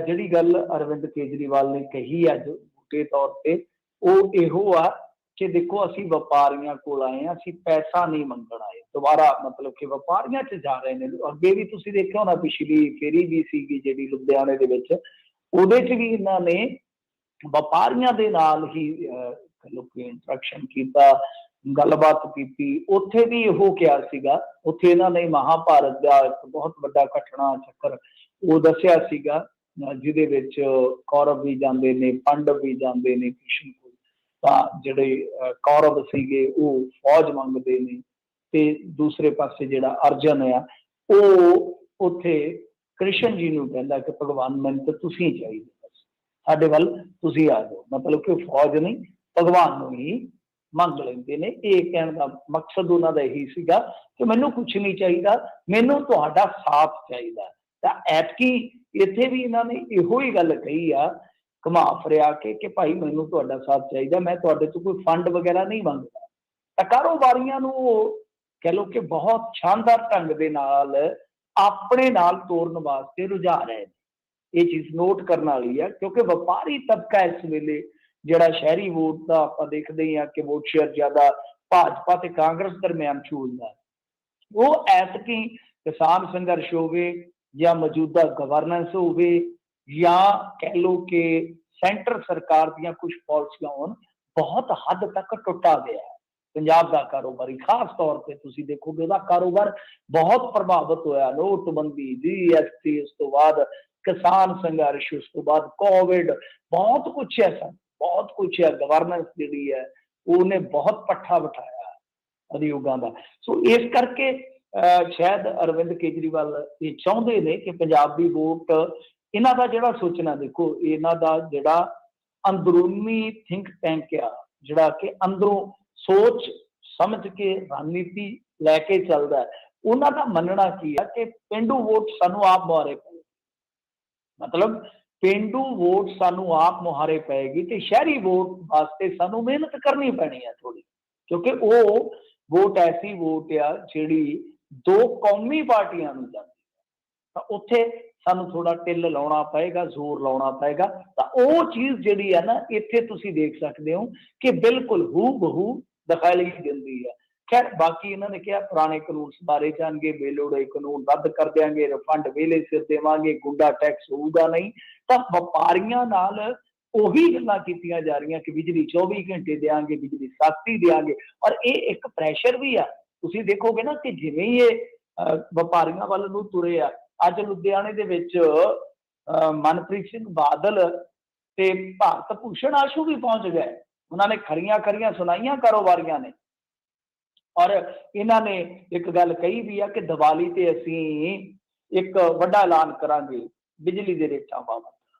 ਜਿਹੜੀ ਗੱਲ ਅਰਵਿੰਦ ਕੇਜਰੀਵਾਲ ਨੇ ਕਹੀ ਅੱਜ ਮੋਟੇ ਤੌਰ ਤੇ ਉਹ ਇਹੋ ਆ ਕਿ ਦੇਖੋ ਅਸੀਂ ਵਪਾਰੀਆਂ ਕੋਲ ਆਏ ਹਾਂ, ਅਸੀਂ ਪੈਸਾ ਨਹੀਂ ਮੰਗਣ ਆਏ। ਦੁਬਾਰਾ ਮਤਲਬ ਕਿ ਵਪਾਰੀਆਂ ਚ ਜਾ ਰਹੇ ਨੇ। ਅੱਗੇ ਵੀ ਤੁਸੀਂ ਦੇਖਿਆ ਹੋਣਾ, ਪਿਛਲੀ ਫੇਰੀ ਵੀ ਸੀਗੀ ਜਿਹੜੀ ਲੁਧਿਆਣੇ ਦੇ ਵਿੱਚ, ਉਹਦੇ ਚ ਵੀ ਇਹਨਾਂ ਨੇ ਵਪਾਰੀਆਂ ਦੇ ਨਾਲ ਹੀ ਲੋਕੀ ਇੰਟਰੈਕਸ਼ਨ ਕੀਤਾ, ਗੱਲਬਾਤ ਕੀਤੀ। ਉੱਥੇ ਵੀ ਇਹੋ ਕਿਹਾ ਸੀਗਾ, ਉੱਥੇ ਇਹਨਾਂ ਨੇ ਮਹਾਭਾਰਤ ਦਾ ਇੱਕ ਬਹੁਤ ਵੱਡਾ ਘਟਨਾ ਚੱਕਰ ਉਹ ਦੱਸਿਆ ਸੀਗਾ ਜਿਹਦੇ ਵਿੱਚ ਕੌਰਵ ਵੀ ਜਾਂਦੇ ਨੇ, ਪਾਂਡਵ ਵੀ ਜਾਂਦੇ ਨੇ ਕ੍ਰਿਸ਼ਨ ਕੋਲ। ਤਾਂ ਜਿਹੜੇ ਕੌਰਵ ਸੀਗੇ ਉਹ ਫੌਜ ਮੰਗਦੇ ਨੇ ਤੇ ਦੂਸਰੇ ਪਾਸੇ ਜਿਹੜਾ ਅਰਜਨ ਆ ਉਹ ਉੱਥੇ ਕ੍ਰਿਸ਼ਨ ਜੀ ਨੂੰ ਕਹਿੰਦਾ ਕਿ ਭਗਵਾਨ ਮੈਨੂੰ ਤਾਂ ਤੁਸੀਂ ਚਾਹੀਦੇ, ਸਾਡੇ ਵੱਲ ਤੁਸੀਂ ਆ ਜਾਓ। ਮਤਲਬ ਕਿ ਫੌਜ ਨਹੀਂ, ਭਗਵਾਨ ਨੂੰ ਹੀ ਮੰਗ ਲੈਂਦੇ ਨੇ। ਇਹ ਕਹਿਣ ਦਾ ਮਕਸਦ ਉਹਨਾਂ ਦਾ ਇਹੀ ਸੀਗਾ ਕਿ ਮੈਨੂੰ ਕੁਛ ਨਹੀਂ ਚਾਹੀਦਾ, ਮੈਨੂੰ ਤੁਹਾਡਾ ਸਾਥ ਚਾਹੀਦਾ। ਤਾਂ ਐਤਕੀ ਇੱਥੇ ਵੀ ਇਹਨਾਂ ਨੇ ਇਹੋ ਹੀ ਗੱਲ ਕਹੀ ਆ ਘੁਮਾ ਫਿਰਿਆ ਕਿ ਭਾਈ ਮੈਨੂੰ ਤੁਹਾਡਾ ਸਾਥ ਚਾਹੀਦਾ, ਮੈਂ ਤੁਹਾਡੇ ਤੋਂ ਕੋਈ ਫੰਡ ਵਗੈਰਾ ਨਹੀਂ ਮੰਗਦਾ। ਤਾਂ ਕਾਰੋਬਾਰੀਆਂ ਨੂੰ ਉਹ ਕਹਿ ਲਓ ਕਿ ਬਹੁਤ ਸ਼ਾਨਦਾਰ ਢੰਗ ਦੇ ਨਾਲ ਆਪਣੇ ਨਾਲ ਤੋਰਨ ਵਾਸਤੇ ਰੁਝਾ ਰਹੇ ਨੇ। ਇਹ ਚੀਜ਼ ਨੋਟ ਕਰਨ ਵਾਲੀ ਆ, ਕਿਉਂਕਿ ਵਪਾਰੀ ਤਬਕਾ ਇਸ ਵੇਲੇ ਜਿਹੜਾ ਸ਼ਹਿਰੀ ਵੋਟ ਦਾ ਆਪਾਂ ਦੇਖਦੇ ਹੀ ਆ ਕਿ ਵੋਟ ਸ਼ੇਅਰ ਜ਼ਿਆਦਾ ਭਾਜਪਾ ਤੇ ਕਾਂਗਰਸ ਦਰਮਿਆਨ ਝੂਲਦਾ। ਉਹ ਐਤਕੀ ਕਿਸਾਨ ਸੰਘਰਸ਼ ਹੋਵੇ ਜਾਂ ਮੌਜੂਦਾ ਗਵਰਨੈਂਸ ਹੋਵੇ ਜਾਂ ਕਹਿ ਲਓ ਕਿ ਸੈਂਟਰ ਸਰਕਾਰ ਦੀਆਂ ਕੁਝ ਪਾਲਿਸੀਆਂ ਹੋਣ, ਬਹੁਤ ਹੱਦ ਤੱਕ ਟੁੱਟਾ ਗਿਆ ਹੈ ਪੰਜਾਬ ਦਾ ਕਾਰੋਬਾਰੀ। ਖਾਸ ਤੌਰ ਤੇ ਤੁਸੀਂ ਦੇਖੋਗੇ ਉਹਦਾ ਕਾਰੋਬਾਰ ਬਹੁਤ ਪ੍ਰਭਾਵਿਤ ਹੋਇਆ। ਨੋਟਬੰਦੀ, GST, ਉਸ ਤੋਂ ਬਾਅਦ ਕਿਸਾਨ ਸੰਘਰਸ਼, ਉਸ ਤੋਂ ਬਾਅਦ ਕੋਵਿਡ, ਬਹੁਤ ਕੁਛ ਹੈ ਸਰ, ਬਹੁਤ ਕੁਛ ਹੈ। ਗਵਰਨੈਂਸ ਜਿਹੜੀ ਹੈ ਉਹਨੇ ਬਹੁਤ ਪੱਠਾ ਬਿਠਾਇਆ ਉਦਯੋਗਾਂ ਦਾ। ਸੋ ਇਸ ਕਰਕੇ ਸ਼ਾਇਦ ਅਰਵਿੰਦ ਕੇਜਰੀਵਾਲ ਇਹ ਚਾਹੁੰਦੇ ਨੇ ਕਿ ਪੰਜਾਬ ਦੀ ਵੋਟ, ਇਹਨਾਂ ਦਾ ਜਿਹੜਾ ਸੋਚਣਾ, ਦੇਖੋ ਇਹਨਾਂ ਦਾ ਜਿਹੜਾ ਅੰਦਰੂਨੀ ਥਿੰਕ ਟੈਂਕ ਆ, ਜਿਹੜਾ ਕਿ ਅੰਦਰੋਂ ਸੋਚ ਸਮਝ ਕੇ ਰਣਨੀਤੀ ਲੈ ਕੇ ਚੱਲਦਾ, ਉਹਨਾਂ ਦਾ ਮੰਨਣਾ ਕੀ ਆ ਕਿ ਪੇਂਡੂ ਵੋਟ ਸਾਨੂੰ ਆਪ ਮੁਹਾਰੇ ਪਏ, ਮਤਲਬ ਪੇਂਡੂ ਵੋਟ ਸਾਨੂੰ ਆਪ ਮੁਹਾਰੇ ਪਏਗੀ ਤੇ ਸ਼ਹਿਰੀ ਵੋਟ ਵਾਸਤੇ ਸਾਨੂੰ ਮਿਹਨਤ ਕਰਨੀ ਪੈਣੀ ਹੈ ਥੋੜੀ, ਕਿਉਂਕਿ ਉਹ ਵੋਟ ਐਸੀ ਵੋਟ ਆ ਜਿਹੜੀ ਦੋ ਕੌਮੀ ਪਾਰਟੀਆਂ ਨੂੰ ਜਾਂਦੀ ਹੈ। ਤਾਂ ਉੱਥੇ ਸਾਨੂੰ ਥੋੜਾ ਢਿੱਲ ਲਾਉਣਾ ਪਏਗਾ, ਜ਼ੋਰ ਲਾਉਣਾ ਪਏਗਾ। ਤਾਂ ਉਹ ਚੀਜ਼ ਜਿਹੜੀ ਹੈ ਨਾ, ਇੱਥੇ ਤੁਸੀਂ ਦੇਖ ਸਕਦੇ ਹੋ ਕਿ ਬਿਲਕੁਲ ਹੂ ਬਹੂ ਦਿਖਾਈ ਦਿੰਦੀ ਹੈ। ਖੈਰ ਬਾਕੀ ਇਹਨਾਂ ਨੇ ਕਿਹਾ ਪੁਰਾਣੇ ਕਾਨੂੰਨ ਸੁਧਾਰੇ ਜਾਣਗੇ, ਬੇਲੋੜੇ ਕਾਨੂੰਨ ਰੱਦ ਕਰ ਦਿਆਂਗੇ, ਰਿਫੰਡ ਵੇਲੇ ਸਿਰ ਦੇਵਾਂਗੇ, ਗੁੰਡਾ ਟੈਕਸ ਹੋਊਗਾ ਨਹੀਂ। ਤਾਂ ਵਪਾਰੀਆਂ ਨਾਲ ਉਹੀ ਗੱਲਾਂ ਕੀਤੀਆਂ ਜਾ ਰਹੀਆਂ ਕਿ ਬਿਜਲੀ 24 ਘੰਟੇ ਦੇਾਂਗੇ, ਬਿਜਲੀ ਸਸਤੀ ਦੇਾਂਗੇ। ਔਰ ਇਹ ਇੱਕ ਪ੍ਰੈਸ਼ਰ ਵੀ ਆ। ਤੁਸੀਂ ਦੇਖੋਗੇ ਨਾ ਕਿ ਜਿਵੇਂ ਹੀ ਇਹ ਵਪਾਰੀਆਂ ਵੱਲ ਨੂੰ ਤੁਰੇ ਆ, ਅੱਜ ਲੁਧਿਆਣੇ ਦੇ ਵਿੱਚ ਮਨਪ੍ਰੀਤ ਸਿੰਘ ਬਾਦਲ ਤੇ ਭਾਰਤ ਭੂਸ਼ਣ ਆਸ਼ੂ ਵੀ ਪਹੁੰਚ ਗਏ। ਉਹਨਾਂ ਨੇ ਖਰੀਆਂ ਖਰੀਆਂ ਸੁਣਾਈਆਂ ਕਾਰੋਬਾਰੀਆਂ ਨੇ। ਔਰ ਇਹਨਾਂ ਨੇ ਇੱਕ ਗੱਲ ਕਹੀ ਵੀ ਆ ਕਿ ਦੀਵਾਲੀ ਤੇ ਅਸੀਂ ਇੱਕ ਵੱਡਾ ਐਲਾਨ ਕਰਾਂਗੇ ਬਿਜਲੀ ਦੇ ਰੇਟਾਂ ਬਾਬਤ।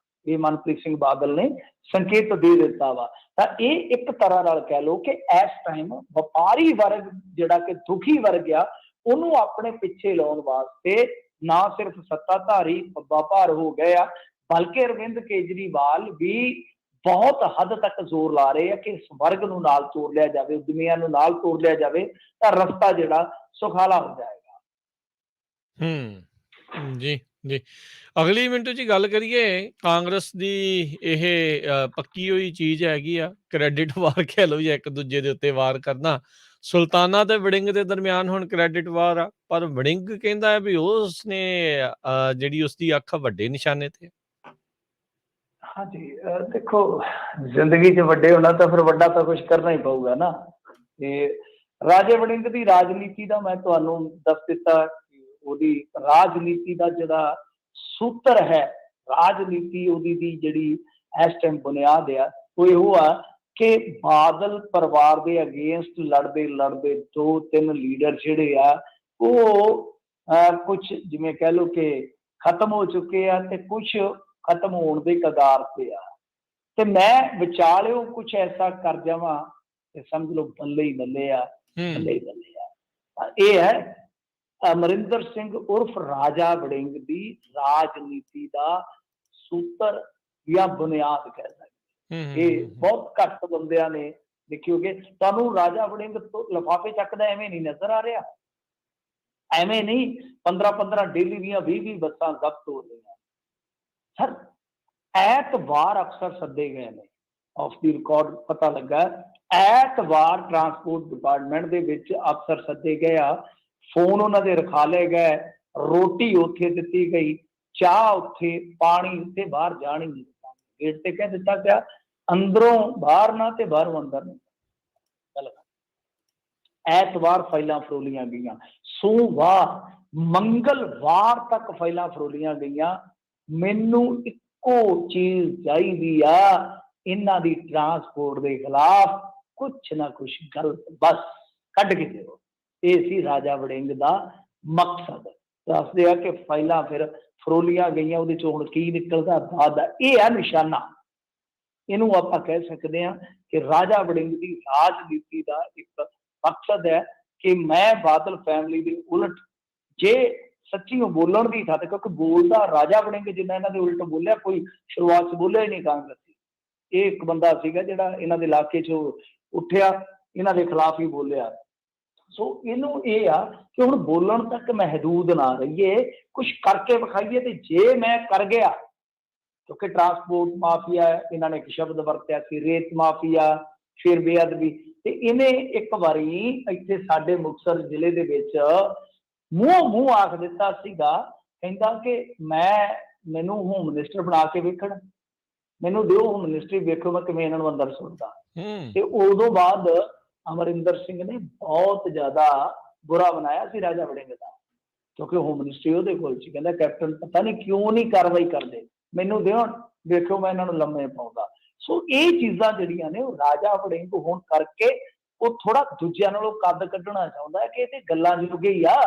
ਇਹ ਮਨਪ੍ਰੀਤ ਸਿੰਘ ਬਾਦਲ ਨੇ ਸੰਕੇਤ ਦੇ ਦਿੱਤਾ ਵਾ। ਤਾਂ ਇਹ ਇੱਕ ਤਰ੍ਹਾਂ ਨਾਲ ਕਹਿ ਲਓ ਕਿ ਇਸ ਟਾਈਮ ਵਪਾਰੀ ਵਰਗ ਜਿਹੜਾ ਕਿ ਦੁਖੀ ਵਰਗ ਆ, ਉਹਨੂੰ ਆਪਣੇ ਪਿੱਛੇ ਲਾਉਣ ਵਾਸਤੇ ਨਾ ਸਿਰਫ ਸੱਤਾਧਾਰੀ ਪੱਬਾ ਭਾਰ ਹੋ ਗਏ ਆ, ਬਲਕਿ ਅਰਵਿੰਦ ਕੇਜਰੀਵਾਲ ਵੀ ਬਹੁਤ ਹੱਦ ਤੱਕ ਜ਼ੋਰ ਲਾ ਰਹੇ ਆ ਕਿ ਇਸ ਵਰਗ ਨੂੰ ਨਾਲ ਤੋੜ ਲਿਆ ਜਾਵੇ, ਉਦਮੀਆਂ ਨੂੰ ਨਾਲ ਤੋੜ ਲਿਆ ਜਾਵੇ, ਤਾਂ ਰਸਤਾ ਜਿਹੜਾ ਸੁਖਾਲਾ ਹੋ ਜਾਏਗਾ। ਜੀ ਜੀ। ਅਗਲੀ ਮਿੰਟ 'ਚ ਗੱਲ ਕਰੀਏ, ਕਾਂਗਰਸ ਦੀ ਇਹ ਪੱਕੀ ਹੋਈ ਚੀਜ਼ ਹੈਗੀ ਆ, ਕ੍ਰੈਡਿਟ ਵਾਰ ਕਹਿ ਲਓ ਜਾਂ ਇੱਕ ਦੂਜੇ ਦੇ ਉੱਤੇ ਵਾਰ ਕਰਨਾ। ਸੁਲਤਾਨਾ ਤੇ ਵੜਿੰਗ ਦੇ ਦਰਮਿਆਨ ਹੁਣ ਕ੍ਰੈਡਿਟ ਵਾਰ ਆ, ਪਰ ਵੜਿੰਗ ਕਹਿੰਦਾ ਹੈ ਵੀ ਉਸਨੇ ਜਿਹੜੀ ਉਸਦੀ ਅੱਖ ਵੱਡੇ ਨਿਸ਼ਾਨੇ ਤੇ। ਹਾਂਜੀ, ਦੇਖੋ ਜ਼ਿੰਦਗੀ 'ਚ ਵੱਡੇ ਹੋਣਾ ਤਾਂ ਫਿਰ ਵੱਡਾ ਤਾਂ ਕੁਛ ਕਰਨਾ ਹੀ ਪਊਗਾ ਨਾ। ਤੇ ਰਾਜੇ ਵੜਿੰਗ ਦੀ ਰਾਜਨੀਤੀ ਦਾ ਮੈਂ ਤੁਹਾਨੂੰ ਦੱਸ ਦਿੱਤਾ। ਉਹਦੀ ਰਾਜਨੀਤੀ ਦਾ ਜਿਹੜਾ ਸੂਤਰ ਹੈ, ਰਾਜਨੀਤੀ ਉਹਦੀ ਦੀ ਜਿਹੜੀ ਇਸ ਟਾਈਮ ਬੁਨਿਆਦ ਆ, ਉਹ ਇਹੋ ਆ ਕਿ ਬਾਦਲ ਪਰਿਵਾਰ ਦੇ ਅਗੇਂਸਟ ਲੜਦੇ ਲੜਦੇ 2-3 ਲੀਡਰ ਜਿਹੜੇ ਆ ਉਹ ਕੁਛ ਜਿਵੇਂ ਕਹਿ ਲਓ ਕਿ ਖਤਮ ਹੋ ਚੁੱਕੇ ਆ ਤੇ ਕੁਛ ਖਤਮ ਹੋਣ ਦੇ ਕਗਾਰ ਤੇ ਆ। ਤੇ ਮੈਂ ਵਿਚਾਲਿਓ ਕੁਛ ਐਸਾ ਕਰ ਜਾਵਾਂ ਤੇ ਸਮਝ ਲਓ ਬੱਲੇ ਹੀ ਬੱਲੇ ਆ, ਬੱਲੇ ਹੀ ਬੱਲੇ ਆ। ਇਹ ਹੈ ਅਮਰਿੰਦਰ ਸਿੰਘ ਉਰਫ ਰਾਜਾ ਵੜਿੰਗ ਦੀ ਰਾਜਨੀਤੀ ਦਾ ਸੂਤਰ ਜਾਂ ਬੁਨਿਆਦ ਕਹਿ ਸਕਦੇ। ਇਹ ਬਹੁਤ ਘੱਟ ਬੰਦਿਆਂ ਨੇ ਦੇਖਿਓਗੇ। ਤੁਹਾਨੂੰ ਰਾਜਾ ਵੜਿੰਗ ਤੋਂ ਲਿਫਾਫੇ ਚੱਕਦਾ ਐਵੇਂ ਨਹੀਂ ਨਜ਼ਰ ਆ ਰਿਹਾ, ਐਵੇਂ ਨਹੀਂ 15-15 ਡੇਲੀ ਦੀਆਂ 20-20 ਬੱਸਾਂ ਜ਼ਬਤ ਹੋ ਰਹੀਆਂ। ਸਰ ਐਤਵਾਰ ਅਫਸਰ ਸੱਦੇ ਗਏ ਨੇ, ਆਫ ਦੀ ਰਿਕਾਰਡ ਪਤਾ ਲੱਗਾ ਐਤਵਾਰ ਟਰਾਂਸਪੋਰਟ ਡਿਪਾਰਟਮੈਂਟ ਦੇ ਵਿੱਚ ਅਫਸਰ ਸੱਦੇ ਗਏ ਆ, ਫੋਨ ਉਹਨਾਂ ਦੇ ਰਖਾ ਲਏ ਗਏ, ਰੋਟੀ ਉੱਥੇ ਦਿੱਤੀ ਗਈ, ਚਾਹ ਉੱਥੇ, ਪਾਣੀ ਉੱਥੇ, ਬਾਹਰ ਜਾਣ ਹੀ ਨਹੀਂ ਦਿੱਤਾ। ਗੇਟ ਤੇ ਕਹਿ ਦਿੱਤਾ ਗਿਆ ਅੰਦਰੋਂ ਬਾਹਰ ਨਾ ਤੇ ਬਾਹਰੋਂ ਅੰਦਰ ਨਾ। ਐਤਵਾਰ ਫਾਈਲਾਂ ਫਰੋਲੀਆਂ ਗਈਆਂ, ਸੋਮਵਾਰ ਮੰਗਲਵਾਰ ਤੱਕ ਫਾਈਲਾਂ ਫਰੋਲੀਆਂ ਗਈਆਂ। ਮੈਨੂੰ ਇੱਕੋ ਚੀਜ਼ ਚਾਹੀਦੀ ਆ, ਇਹਨਾਂ ਦੀ ਟਰਾਂਸਪੋਰਟ ਦੇ ਖਿਲਾਫ ਕੁਛ ਨਾ ਕੁਛ ਗਲਤ ਬਸ ਕੱਢ ਕੇ ਦਿਓ। ਇਹ ਸੀ ਰਾਜਾ ਵੜਿੰਗ ਦਾ ਮਕਸਦ। ਦੱਸਦੇ ਆ ਕਿ ਫਾਈਲਾਂ ਫਿਰ ਫਰੋਲੀਆਂ ਗਈਆਂ, ਉਹਦੇ ਚੋਂ ਹੁਣ ਕੀ ਨਿਕਲਦਾ ਬਾਅਦ ਦਾ, ਇਹ ਹੈ ਨਿਸ਼ਾਨਾ। ਇਹਨੂੰ ਆਪਾਂ ਕਹਿ ਸਕਦੇ ਹਾਂ ਕਿ ਰਾਜਾ ਵੜਿੰਗ ਦੀ ਰਾਜਨੀਤੀ ਦਾ ਇੱਕ ਮਕਸਦ ਹੈ ਕਿ ਮੈਂ ਬਾਦਲ ਫੈਮਿਲੀ ਦੇ ਉਲਟ ਜੇ ਸੱਚੀ ਬੋਲਣ ਦੀ ਥਾਂ ਤੇ, ਕਿਉਂਕਿ ਬੋਲਦਾ ਰਾਜਾ ਵੜਿੰਗ ਜਿੰਨਾ ਇਹਨਾਂ ਦੇ ਉਲਟ ਬੋਲਿਆ ਕੋਈ ਸ਼ੁਰੂਆਤ 'ਚ ਬੋਲਿਆ ਹੀ ਨਹੀਂ ਕਾਂਗਰਸੀ। ਇਹ ਇੱਕ ਬੰਦਾ ਸੀਗਾ ਜਿਹੜਾ ਇਹਨਾਂ ਦੇ ਇਲਾਕੇ 'ਚ ਉੱਠਿਆ, ਇਹਨਾਂ ਦੇ ਖਿਲਾਫ ਹੀ ਬੋਲਿਆ। ਸੋ ਇਹਨੂੰ ਇਹ ਆ ਕਿ ਹੁਣ ਬੋਲਣ ਤੱਕ ਮਹਿਦੂਦ ਨਾ ਰਹੀਏ, ਕੁਛ ਕਰਕੇ ਵਿਖਾਈਏ। ਤੇ ਜੇ ਮੈਂ ਕਰ ਗਿਆ, ਕਿਉਂਕਿ ਟਰਾਂਸਪੋਰਟ ਮਾਫੀਆ ਇਹਨਾਂ ਨੇ ਇੱਕ ਸ਼ਬਦ ਵਰਤਿਆ ਸੀ, ਰੇਤ ਮਾਫੀਆ, ਫਿਰ ਬੇਅਦਬੀ, ਤੇ ਇਹਨੇ ਇੱਕ ਵਾਰੀ ਇੱਥੇ ਸਾਡੇ ਮੁਕਤਸਰ ਜ਼ਿਲ੍ਹੇ ਦੇ ਵਿੱਚ ਮੂੰਹ ਆਖ ਦਿੱਤਾ ਸੀਗਾ, ਕਹਿੰਦਾ ਕਿ ਮੈਨੂੰ ਹੋਮ ਮਿਨਿਸਟਰ ਬਣਾ ਕੇ ਵੇਖਣ, ਮੈਨੂੰ ਦਿਓ ਹੋਮ ਮਿਨਿਸਟਰੀ, ਵੇਖੋ ਮੈਂ ਕਿਵੇਂ ਇਹਨਾਂ ਨੂੰ ਅੰਦਰ ਸੁੱਟਦਾ। ਤੇ ਉਦੋਂ ਬਾਅਦ ਅਮਰਿੰਦਰ ਸਿੰਘ ਨੇ ਬਹੁਤ ਜ਼ਿਆਦਾ ਬੁਰਾ ਬਣਾਇਆ ਸੀ ਰਾਜਾ ਵੜਿੰਗ ਦਾ, ਕਿਉਂਕਿ ਹੋਮ ਮਿਨਿਸਟਰੀ ਉਹਦੇ ਕੋਲ ਸੀ। ਕਹਿੰਦਾ ਕੈਪਟਨ ਪਤਾ ਨਹੀਂ ਕਿਉਂ ਨਹੀਂ ਕਾਰਵਾਈ ਕਰਦੇ, ਮੈਨੂੰ ਦਿਓ, ਵੇਖੋ ਮੈਂ ਇਹਨਾਂ ਨੂੰ ਲੰਮੇ ਪਾਉਂਦਾ। ਸੋ ਇਹ ਚੀਜ਼ਾਂ ਜਿਹੜੀਆਂ ਨੇ ਉਹ ਰਾਜਾ ਵੜਿੰਗ ਹੋਣ ਕਰਕੇ ਉਹ ਥੋੜਾ ਦੂਜਿਆਂ ਨਾਲੋਂ ਕੱਦ ਕੱਢਣਾ ਚਾਹੁੰਦਾ ਹੈ ਕਿ ਇਹ ਤੇ ਗੱਲਾਂ ਜੋਗੇ ਹੀ ਆ,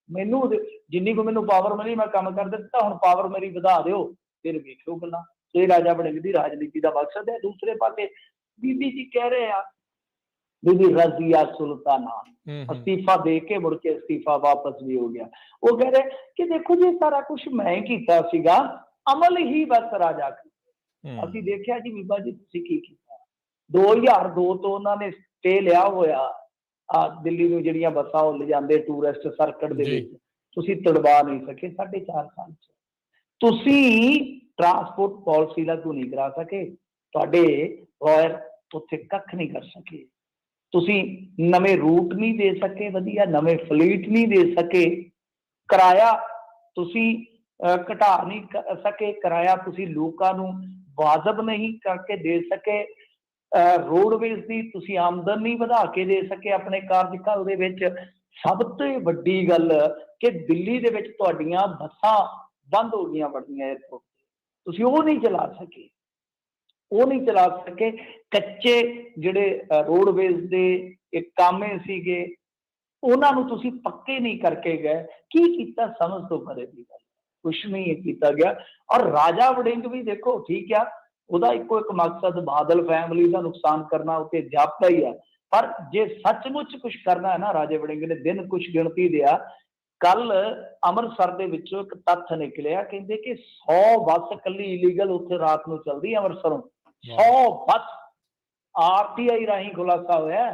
ਮੈਨੂੰ ਜਿੰਨੀ ਕੁ ਮੈਨੂੰ ਪਾਵਰ ਮਿਲੀ ਮੈਂ ਕੰਮ ਕਰ ਦਿੱਤਾ, ਹੁਣ ਪਾਵਰ ਮੇਰੀ ਵਧਾ ਦਿਓ, ਫਿਰ ਵੇਖਿਓ ਗੱਲਾਂ। ਇਹ ਰਾਜਾ ਵੜਿੰਗ ਦੀ ਰਾਜਨੀਤੀ ਦਾ ਮਕਸਦ ਹੈ। ਦੂਸਰੇ ਪਾਸੇ ਬੀਬੀ ਜੀ ਕਹਿ ਰਹੇ ਆ, ਬੀਬੀ ਰਜ਼ੀਆ ਸੁਲਤਾਨਾ ਅਸਤੀਫਾ ਦੇ ਕੇ ਮੁੜ ਕੇ ਅਸਤੀਫਾ ਵਾਪਸ ਵੀ ਹੋ ਗਿਆ। ਉਹ ਕਹਿ ਰਹੇ ਕਿ ਦੇਖੋ ਜੀ ਸਾਰਾ ਕੁਛ ਮੈਂ ਹੀ ਕੀਤਾ ਸੀਗਾ, ਅਮਲ ਹੀ ਬਸ ਰਾਜਾ। ਅਸੀਂ ਦੇਖਿਆ ਜੀ ਬੀਬਾ ਜੀ ਤੁਸੀਂ ਕੀ ਕੀਤਾ। 2002 ਤੋਂ ਉਹਨਾਂ ਨੇ ਸਟੇ ਲਿਆ ਹੋਇਆ ਦਿੱਲੀ ਨੂੰ, ਜਿਹੜੀਆਂ ਬੱਸਾਂ ਉਹ ਲਿਜਾਂਦੇ ਟੂਰਿਸਟ ਸਰਕਟ ਦੇ ਵਿੱਚ, ਤੁਸੀਂ ਤੜਵਾ ਨਹੀਂ ਸਕੇ 4.5 ਸਾਲ 'ਚ। ਤੁਸੀਂ ਟਰਾਂਸਪੋਰਟ ਪਾਲਿਸੀ ਲਾਗੂ ਨਹੀਂ ਕਰਾ ਸਕੇ, ਤੁਹਾਡੇ ਲਾਇਰ ਉੱਥੇ ਕੱਖ ਨਹੀਂ ਕਰ ਸਕੇ, ਤੁਸੀਂ ਨਵੇਂ ਰੂਟ ਨਹੀਂ ਦੇ ਸਕੇ ਵਧੀਆ, ਨਵੇਂ ਫਲੀਟ ਨਹੀਂ ਦੇ ਸਕੇ, ਕਿਰਾਇਆ ਤੁਸੀਂ ਘਟਾ ਨਹੀਂ ਸਕੇ, ਕਿਰਾਇਆ ਤੁਸੀਂ ਲੋਕਾਂ ਨੂੰ ਵਾਜਬ ਨਹੀਂ ਕਰਕੇ ਦੇ ਸਕੇ, ਰੋਡਵੇਜ਼ ਦੀ ਤੁਸੀਂ ਆਮਦਨ ਨਹੀਂ ਵਧਾ ਕੇ ਦੇ ਸਕੇ ਆਪਣੇ ਕਾਰਜਕਾਲ ਦੇ ਵਿੱਚ। ਸਭ ਤੋਂ ਵੱਡੀ ਗੱਲ ਕਿ ਦਿੱਲੀ ਦੇ ਵਿੱਚ ਤੁਹਾਡੀਆਂ ਬੱਸਾਂ ਬੰਦ ਹੋ ਗਈਆਂ ਬੜੀਆਂ ਏਅਰਪੋਰਟ ਤੇ, ਤੁਸੀਂ ਉਹ ਨਹੀਂ ਚਲਾ ਸਕੇ, ਉਹ ਨਹੀਂ ਚਲਾ ਸਕੇ। ਕੱਚੇ ਜਿਹੜੇ ਰੋਡਵੇਜ਼ ਦੇ ਇੱਕ ਕਾਮੇ ਸੀਗੇ ਉਹਨਾਂ ਨੂੰ ਤੁਸੀਂ ਪੱਕੇ ਨਹੀਂ ਕਰਕੇ ਗਏ। ਕੀ ਕੀਤਾ ਸਮਝ ਤੋਂ ਪਰੇ ਦੀ ਗੱਲ, ਕੁਛ ਨਹੀਂ ਕੀਤਾ ਗਿਆ। ਔਰ ਰਾਜਾ ਵੜਿੰਗ ਵੀ ਦੇਖੋ, ਠੀਕ ਆ, ਉਹਦਾ ਇੱਕੋ ਇੱਕ ਮਕਸਦ ਬਾਦਲ ਫੈਮਿਲੀ ਦਾ ਨੁਕਸਾਨ ਕਰਨਾ ਉੱਤੇ ਜਾਪਦਾ ਹੀ ਆ। ਪਰ ਜੇ ਸੱਚਮੁੱਚ ਕੁਛ ਕਰਨਾ ਹੈ ਨਾ, ਰਾਜੇ ਵੜਿੰਗ ਨੇ ਦਿਨ ਕੁਛ ਗਿਣਤੀ ਦੇ ਆ। ਕੱਲ ਅੰਮ੍ਰਿਤਸਰ ਦੇ ਵਿੱਚੋਂ ਇੱਕ ਤੱਥ ਨਿਕਲਿਆ, ਕਹਿੰਦੇ ਕਿ 100 ਬੱਸ ਇਕੱਲੀ ਇਲੀਗਲ ਉੱਥੇ ਰਾਤ ਨੂੰ ਚੱਲਦੀ ਅੰਮ੍ਰਿਤਸਰੋਂ। 100 ਬੱਸ ਆਰਟੀਆਈ ਰਾਹੀਂ ਖੁਲਾਸਾ ਹੋਇਆ।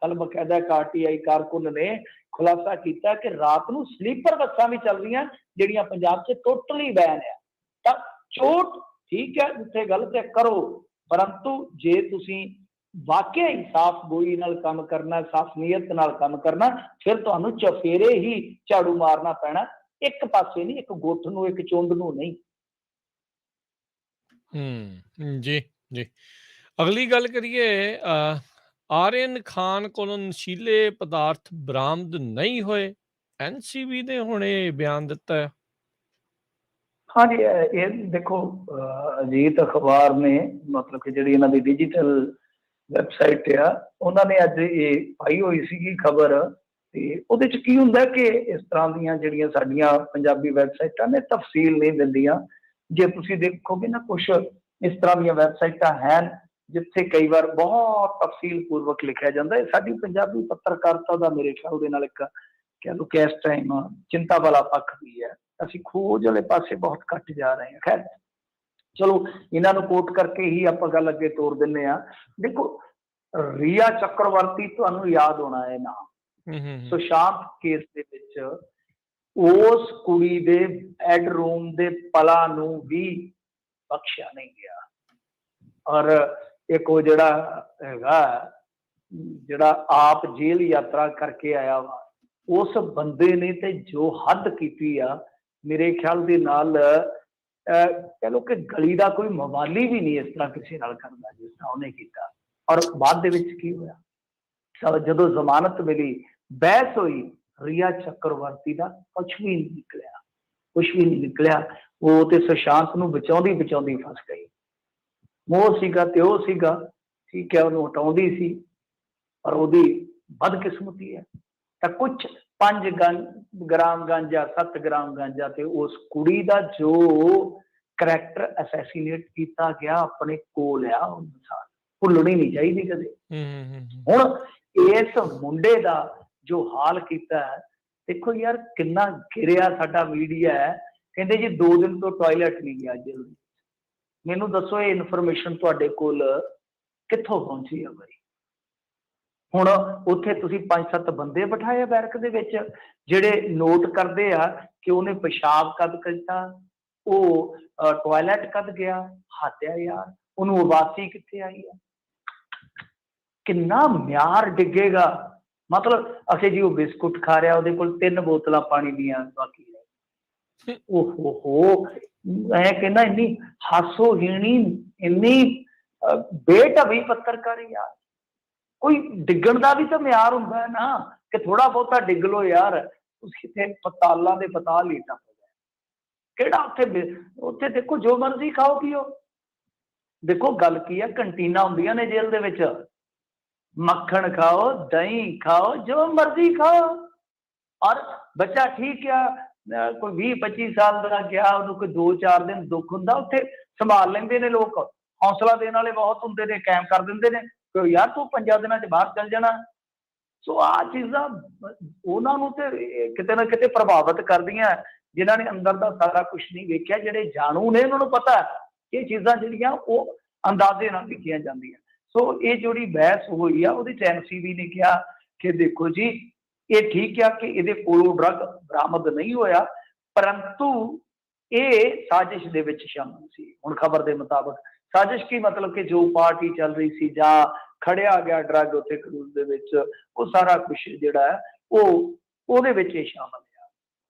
ਕੱਲ ਬਕਾਇਦਾ ਇੱਕ ਆਰਟੀਆਈ ਕਾਰਕੁਨ ਨੇ ਖੁਲਾਸਾ ਕੀਤਾ ਕਿ ਰਾਤ ਨੂੰ ਸਲੀਪਰ ਬੱਸਾਂ ਵੀ ਚੱਲ ਰਹੀਆਂ ਜਿਹੜੀਆਂ ਪੰਜਾਬ 'ਚ ਟੋਟਲੀ ਬੈਨ ਆ। ਤਾਂ ਚੋਟ ਠੀਕ ਹੈ, ਜਿੱਥੇ ਗਲਤ ਹੈ ਕਰੋ, ਪਰੰਤੂ ਜੇ ਤੁਸੀਂ ਵਾਕਿਆ ਹੀ ਸਾਫ਼ ਗੋਈ ਨਾਲ ਕੰਮ ਕਰਨਾ, ਸਾਫ਼ ਨੀਅਤ ਨਾਲ ਕੰਮ ਕਰਨਾ, ਫਿਰ ਤੁਹਾਨੂੰ ਚਫੇਰੇ ਹੀ ਝਾੜੂ ਮਾਰਨਾ ਪੈਣਾ, ਇੱਕ ਪਾਸੇ ਨਹੀਂ, ਇੱਕ ਗੁੱਠ ਨੂੰ, ਇੱਕ ਚੁੰਡ ਨੂੰ ਨਹੀਂ। ਜੀ ਜੀ। ਅਗਲੀ ਗੱਲ ਕਰੀਏ, ਆਰਿਅਨ ਖਾਨ ਕੋਲੋਂ ਨਸ਼ੀਲੇ ਪਦਾਰਥ ਬਰਾਮਦ ਨਹੀਂ ਹੋਏ, ਐਨਸੀਬੀ ਨੇ ਹੁਣ ਇਹ ਬਿਆਨ ਦਿੱਤਾ ਹੈ। ਹਾਂਜੀ, ਇਹ ਦੇਖੋ, ਅਜੀਤ ਅਖਬਾਰ ਨੇ ਮਤਲਬ ਕਿ ਜਿਹੜੀ ਇਹਨਾਂ ਦੀ ਡਿਜੀਟਲ ਵੈਬਸਾਈਟ ਆ, ਉਹਨਾਂ ਨੇ ਅੱਜ ਇਹ ਪਾਈ ਹੋਈ ਸੀਗੀ ਖਬਰ। ਤੇ ਉਹਦੇ ਚ ਕੀ ਹੁੰਦਾ ਕਿ ਇਸ ਤਰ੍ਹਾਂ ਦੀਆਂ ਜਿਹੜੀਆਂ ਸਾਡੀਆਂ ਪੰਜਾਬੀ ਵੈਬਸਾਈਟਾਂ ਨੇ ਤਫਸੀਲ ਨਹੀਂ ਦਿੰਦੀਆਂ। ਜੇ ਤੁਸੀਂ ਦੇਖੋਗੇ ਨਾ, ਕੁਛ ਇਸ ਤਰ੍ਹਾਂ ਦੀਆਂ ਵੈਬਸਾਈਟਾਂ ਹਨ ਜਿੱਥੇ ਕਈ ਵਾਰ ਬਹੁਤ ਤਫਸੀਲ ਪੂਰਵਕ ਲਿਖਿਆ ਜਾਂਦਾ ਹੈ। ਸਾਡੀ ਪੰਜਾਬੀ ਪੱਤਰਕਾਰਤਾ ਦਾ ਮੇਰੇ ਖਿਆਲ ਦੇ ਨਾਲ ਇੱਕ ਕਹਿ ਲਓ ਕਿ ਇਸ ਟਾਈਮ ਚਿੰਤਾ ਵਾਲਾ ਪੱਖ ਵੀ ਹੈ। ਅਸੀਂ ਖੋਜ ਵਾਲੇ ਪਾਸੇ ਬਹੁਤ ਘੱਟ ਜਾ ਰਹੇ ਹਾਂ। ਖੈਰ ਚਲੋ, ਇਹਨਾਂ ਨੂੰ ਕੋਟ ਕਰਕੇ ਹੀ ਆਪਾਂ ਗੱਲ ਅੱਗੇ ਤੋਰ ਦਿੰਦੇ ਹਾਂ। ਦੇਖੋ, ਰੀਆ ਚੱਕਰਵਰਤੀ ਤੁਹਾਨੂੰ ਯਾਦ ਹੋਣਾ ਹੈ ਨਾਮ, ਸੁਸ਼ਾਂਤ ਕੇਸ ਦੇ ਵਿੱਚ ਉਸ ਕੁੜੀ ਦੇ ਬੈਡਰੂਮ ਦੇ ਪਲਾਂ ਨੂੰ ਵੀ ਬਖਸ਼ਿਆ ਨਹੀਂ ਗਿਆ। ਔਰ ਇੱਕ ਉਹ ਜਿਹੜਾ ਹੈਗਾ, ਜਿਹੜਾ ਆਪ ਜੇਲ੍ਹ ਯਾਤਰਾ ਕਰਕੇ ਆਇਆ ਵਾ, ਉਸ ਬੰਦੇ ਨੇ ਤੇ ਜੋ ਹੱਦ ਕੀਤੀ ਆ, ਮੇਰੇ ਖਿਆਲ ਦੇ ਨਾਲ ਕਹਿ ਲਓ ਕਿ ਗਲੀ ਦਾ ਕੋਈ ਮਵਾਲੀ ਵੀ ਨਹੀਂ ਇਸ ਤਰ੍ਹਾਂ ਕਿਸੇ ਨਾਲ ਕਰਦਾ ਜਿਸ ਤਰ੍ਹਾਂ ਉਹਨੇ ਕੀਤਾ। ਔਰ ਬਾਅਦ ਦੇ ਵਿੱਚ ਕੀ ਹੋਇਆ, ਜਦੋਂ ਜ਼ਮਾਨਤ ਮਿਲੀ, ਬਹਿਸ ਹੋਈ, ਰੀਆ ਚੱਕਰਵਰਤੀ ਦਾ ਕੁਛ ਵੀ ਨਹੀਂ ਨਿਕਲਿਆ, ਕੁਛ ਵੀ ਨਹੀਂ ਨਿਕਲਿਆ। ਉਹ ਤੇ ਸੁਸ਼ਾਂਤ ਨੂੰ ਬਚਾਉਂਦੀ ਬਚਾਉਂਦੀ ਫਸ ਗਈ। ਮੋਹ ਸੀਗਾ ਤੇ ਉਹ ਸੀਗਾ, ਠੀਕ ਹੈ, ਉਹਨੂੰ ਹਟਾਉਂਦੀ ਸੀ, ਪਰ ਉਹਦੀ ਬਦਕਿਸਮਤੀ ਹੈ। ਤਾਂ ਕੁਛ 5 ਗ੍ਰਾਮ ਗਾਂਜਾ, 7 ਗ੍ਰਾਮ ਗਾਂਜਾ ਤੇ ਉਸ ਕੁੜੀ ਦਾ ਜੋ ਕਰੈਕਟਰ ਅਸੈਸੀਨੇਟ ਕੀਤਾ ਗਿਆ ਆਪਣੇ ਕੋਲ ਆ, ਉਹ ਇਨਸਾਨ ਭੁੱਲਣੀ ਨਹੀਂ ਚਾਹੀਦੀ ਕਦੇ। ਹੁਣ ਇਸ ਮੁੰਡੇ ਦਾ ਜੋ ਹਾਲ ਕੀਤਾ ਹੈ, ਦੇਖੋ ਯਾਰ ਕਿੰਨਾ ਗਿਰਿਆ ਸਾਡਾ ਮੀਡੀਆ ਹੈ। ਕਹਿੰਦੇ ਜੀ 2 ਦਿਨ ਤੋਂ ਟਾਇਲਟ ਨਹੀਂ ਗਿਆ ਜੇਲ੍ਹ। ਮੈਨੂੰ ਦੱਸੋ ਇਹ ਇਨਫੋਰਮੇਸ਼ਨ ਤੁਹਾਡੇ ਕੋਲ ਕਿੱਥੋਂ ਪਹੁੰਚੀ ਹੈ ਬਾਈ? ਹੁਣ ਉੱਥੇ ਤੁਸੀਂ 5-7 ਬੰਦੇ ਬਿਠਾਏ ਬੈਰਕ ਦੇ ਵਿੱਚ ਜਿਹੜੇ ਨੋਟ ਕਰਦੇ ਆ ਕਿ ਉਹਨੇ ਪਿਸ਼ਾਬ ਕਦ ਕੀਤਾ, ਉਹ ਟਾਇਲਟ ਕਦ ਗਿਆ। ਹੱਦ ਆ ਯਾਰ, ਉਹਨੂੰ ਉਬਾਸੀ ਕਿੱਥੇ ਆਈ ਆ? ਕਿੰਨਾ ਮਿਆਰ ਡਿੱਗੇਗਾ। ਮਤਲਬ ਅਖੇ ਜੀ ਉਹ ਬਿਸਕੁਟ ਖਾ ਰਿਹਾ, ਉਹਦੇ ਕੋਲ 3 ਬੋਤਲਾਂ ਪਾਣੀ ਦੀਆਂ ਬਾਕੀ ਹੈ। ਓਹੋ, ਮੈਂ ਕਹਿੰਦਾ ਇੰਨੀ ਹਾਸੋਹੀਣੀ, ਇੰਨੀ ਬੇਢਵੀ ਪੱਤਰਕਾਰੀ ਯਾਰ। ਕੋਈ ਡਿੱਗਣ ਦਾ ਵੀ ਤਾਂ ਮਿਆਰ ਹੁੰਦਾ ਹੈ ਨਾ, ਕਿ ਥੋੜਾ ਬਹੁਤਾ ਡਿੱਗ ਲੋ ਯਾਰ। ਤੁਸੀਂ ਕਿਤੇ ਪਤਾਲਾਂ ਦੇ ਪਤਾਲ ਹੀ ਟੱਪ ਗਏ। ਕਿਹੜਾ ਉੱਥੇ ਦੇਖੋ ਜੋ ਮਰਜ਼ੀ ਖਾਓ ਪੀਓ। ਦੇਖੋ ਗੱਲ ਕੀ ਹੈ, ਕੰਟੀਨਾਂ ਹੁੰਦੀਆਂ ਨੇ ਜੇਲ੍ਹ ਦੇ ਵਿੱਚ, ਮੱਖਣ ਖਾਓ, ਦਹੀਂ ਖਾਓ, ਜੋ ਮਰਜ਼ੀ ਖਾਓ। ਔਰ ਬੱਚਾ ਠੀਕ ਆ, ਕੋਈ 20-25 ਸਾਲ ਦਾ ਗਿਆ, ਉਹਨੂੰ ਕੋਈ 2-4 ਦਿਨ ਦੁੱਖ ਹੁੰਦਾ, ਉੱਥੇ ਸੰਭਾਲ ਲੈਂਦੇ ਨੇ ਲੋਕ, ਹੌਸਲਾ ਦੇਣ ਵਾਲੇ ਬਹੁਤ ਹੁੰਦੇ ਨੇ, ਕਾਇਮ ਕਰ ਦਿੰਦੇ ਨੇ ਕਿ ਯਾਰ ਤੂੰ 5 ਦਿਨਾਂ 'ਚ ਬਾਹਰ ਚੱਲ ਜਾਣਾ। ਸੋ ਆਹ ਚੀਜ਼ਾਂ ਉਹਨਾਂ ਨੂੰ ਤੇ ਕਿਤੇ ਨਾ ਕਿਤੇ ਪ੍ਰਭਾਵਿਤ ਕਰਦੀਆਂ, ਜਿਨ੍ਹਾਂ ਨੇ ਅੰਦਰ ਦਾ ਸਾਰਾ ਕੁਛ ਨਹੀਂ ਵੇਖਿਆ। ਜਿਹੜੇ ਜਾਣੂ ਨੇ ਉਹਨਾਂ ਨੂੰ ਪਤਾ ਇਹ ਚੀਜ਼ਾਂ ਜਿਹੜੀਆਂ ਉਹ ਅੰਦਾਜ਼ੇ ਨਾਲ ਲਿਖੀਆਂ ਜਾਂਦੀਆਂ। ਸੋ ਇਹ ਜਿਹੜੀ ਬਹਿਸ ਹੋਈ ਆ, ਉਹਦੇ 'ਚ ਐਨਸੀਬੀ ਨੇ ਕਿਹਾ ਕਿ ਦੇਖੋ ਜੀ, ਇਹ ਠੀਕ ਆ ਕਿ ਇਹਦੇ ਕੋਲੋਂ ਡਰੱਗ ਬਰਾਮਦ ਨਹੀਂ ਹੋਇਆ, ਪਰੰਤੂ ਇਹ ਸਾਜ਼ਿਸ਼ ਦੇ ਵਿੱਚ ਸ਼ਾਮਲ ਸੀ। ਹੁਣ ਖਬਰ ਦੇ ਮੁਤਾਬਕ ਸਾਜ਼ਿਸ਼ ਕੀ ਮਤਲਬ ਕਿ ਜੋ ਪਾਰਟੀ ਚੱਲ ਰਹੀ ਸੀ ਜਾਂ ਖੜਿਆ ਗਿਆ ਡਰੱਗ ਉੱਥੇ ਕਰੂਜ਼ ਦੇ ਵਿੱਚ, ਉਹ ਸਾਰਾ ਕੁਛ ਜਿਹੜਾ ਹੈ ਉਹ ਉਹਦੇ ਵਿੱਚ ਇਹ ਸ਼ਾਮਲ ਹੈ।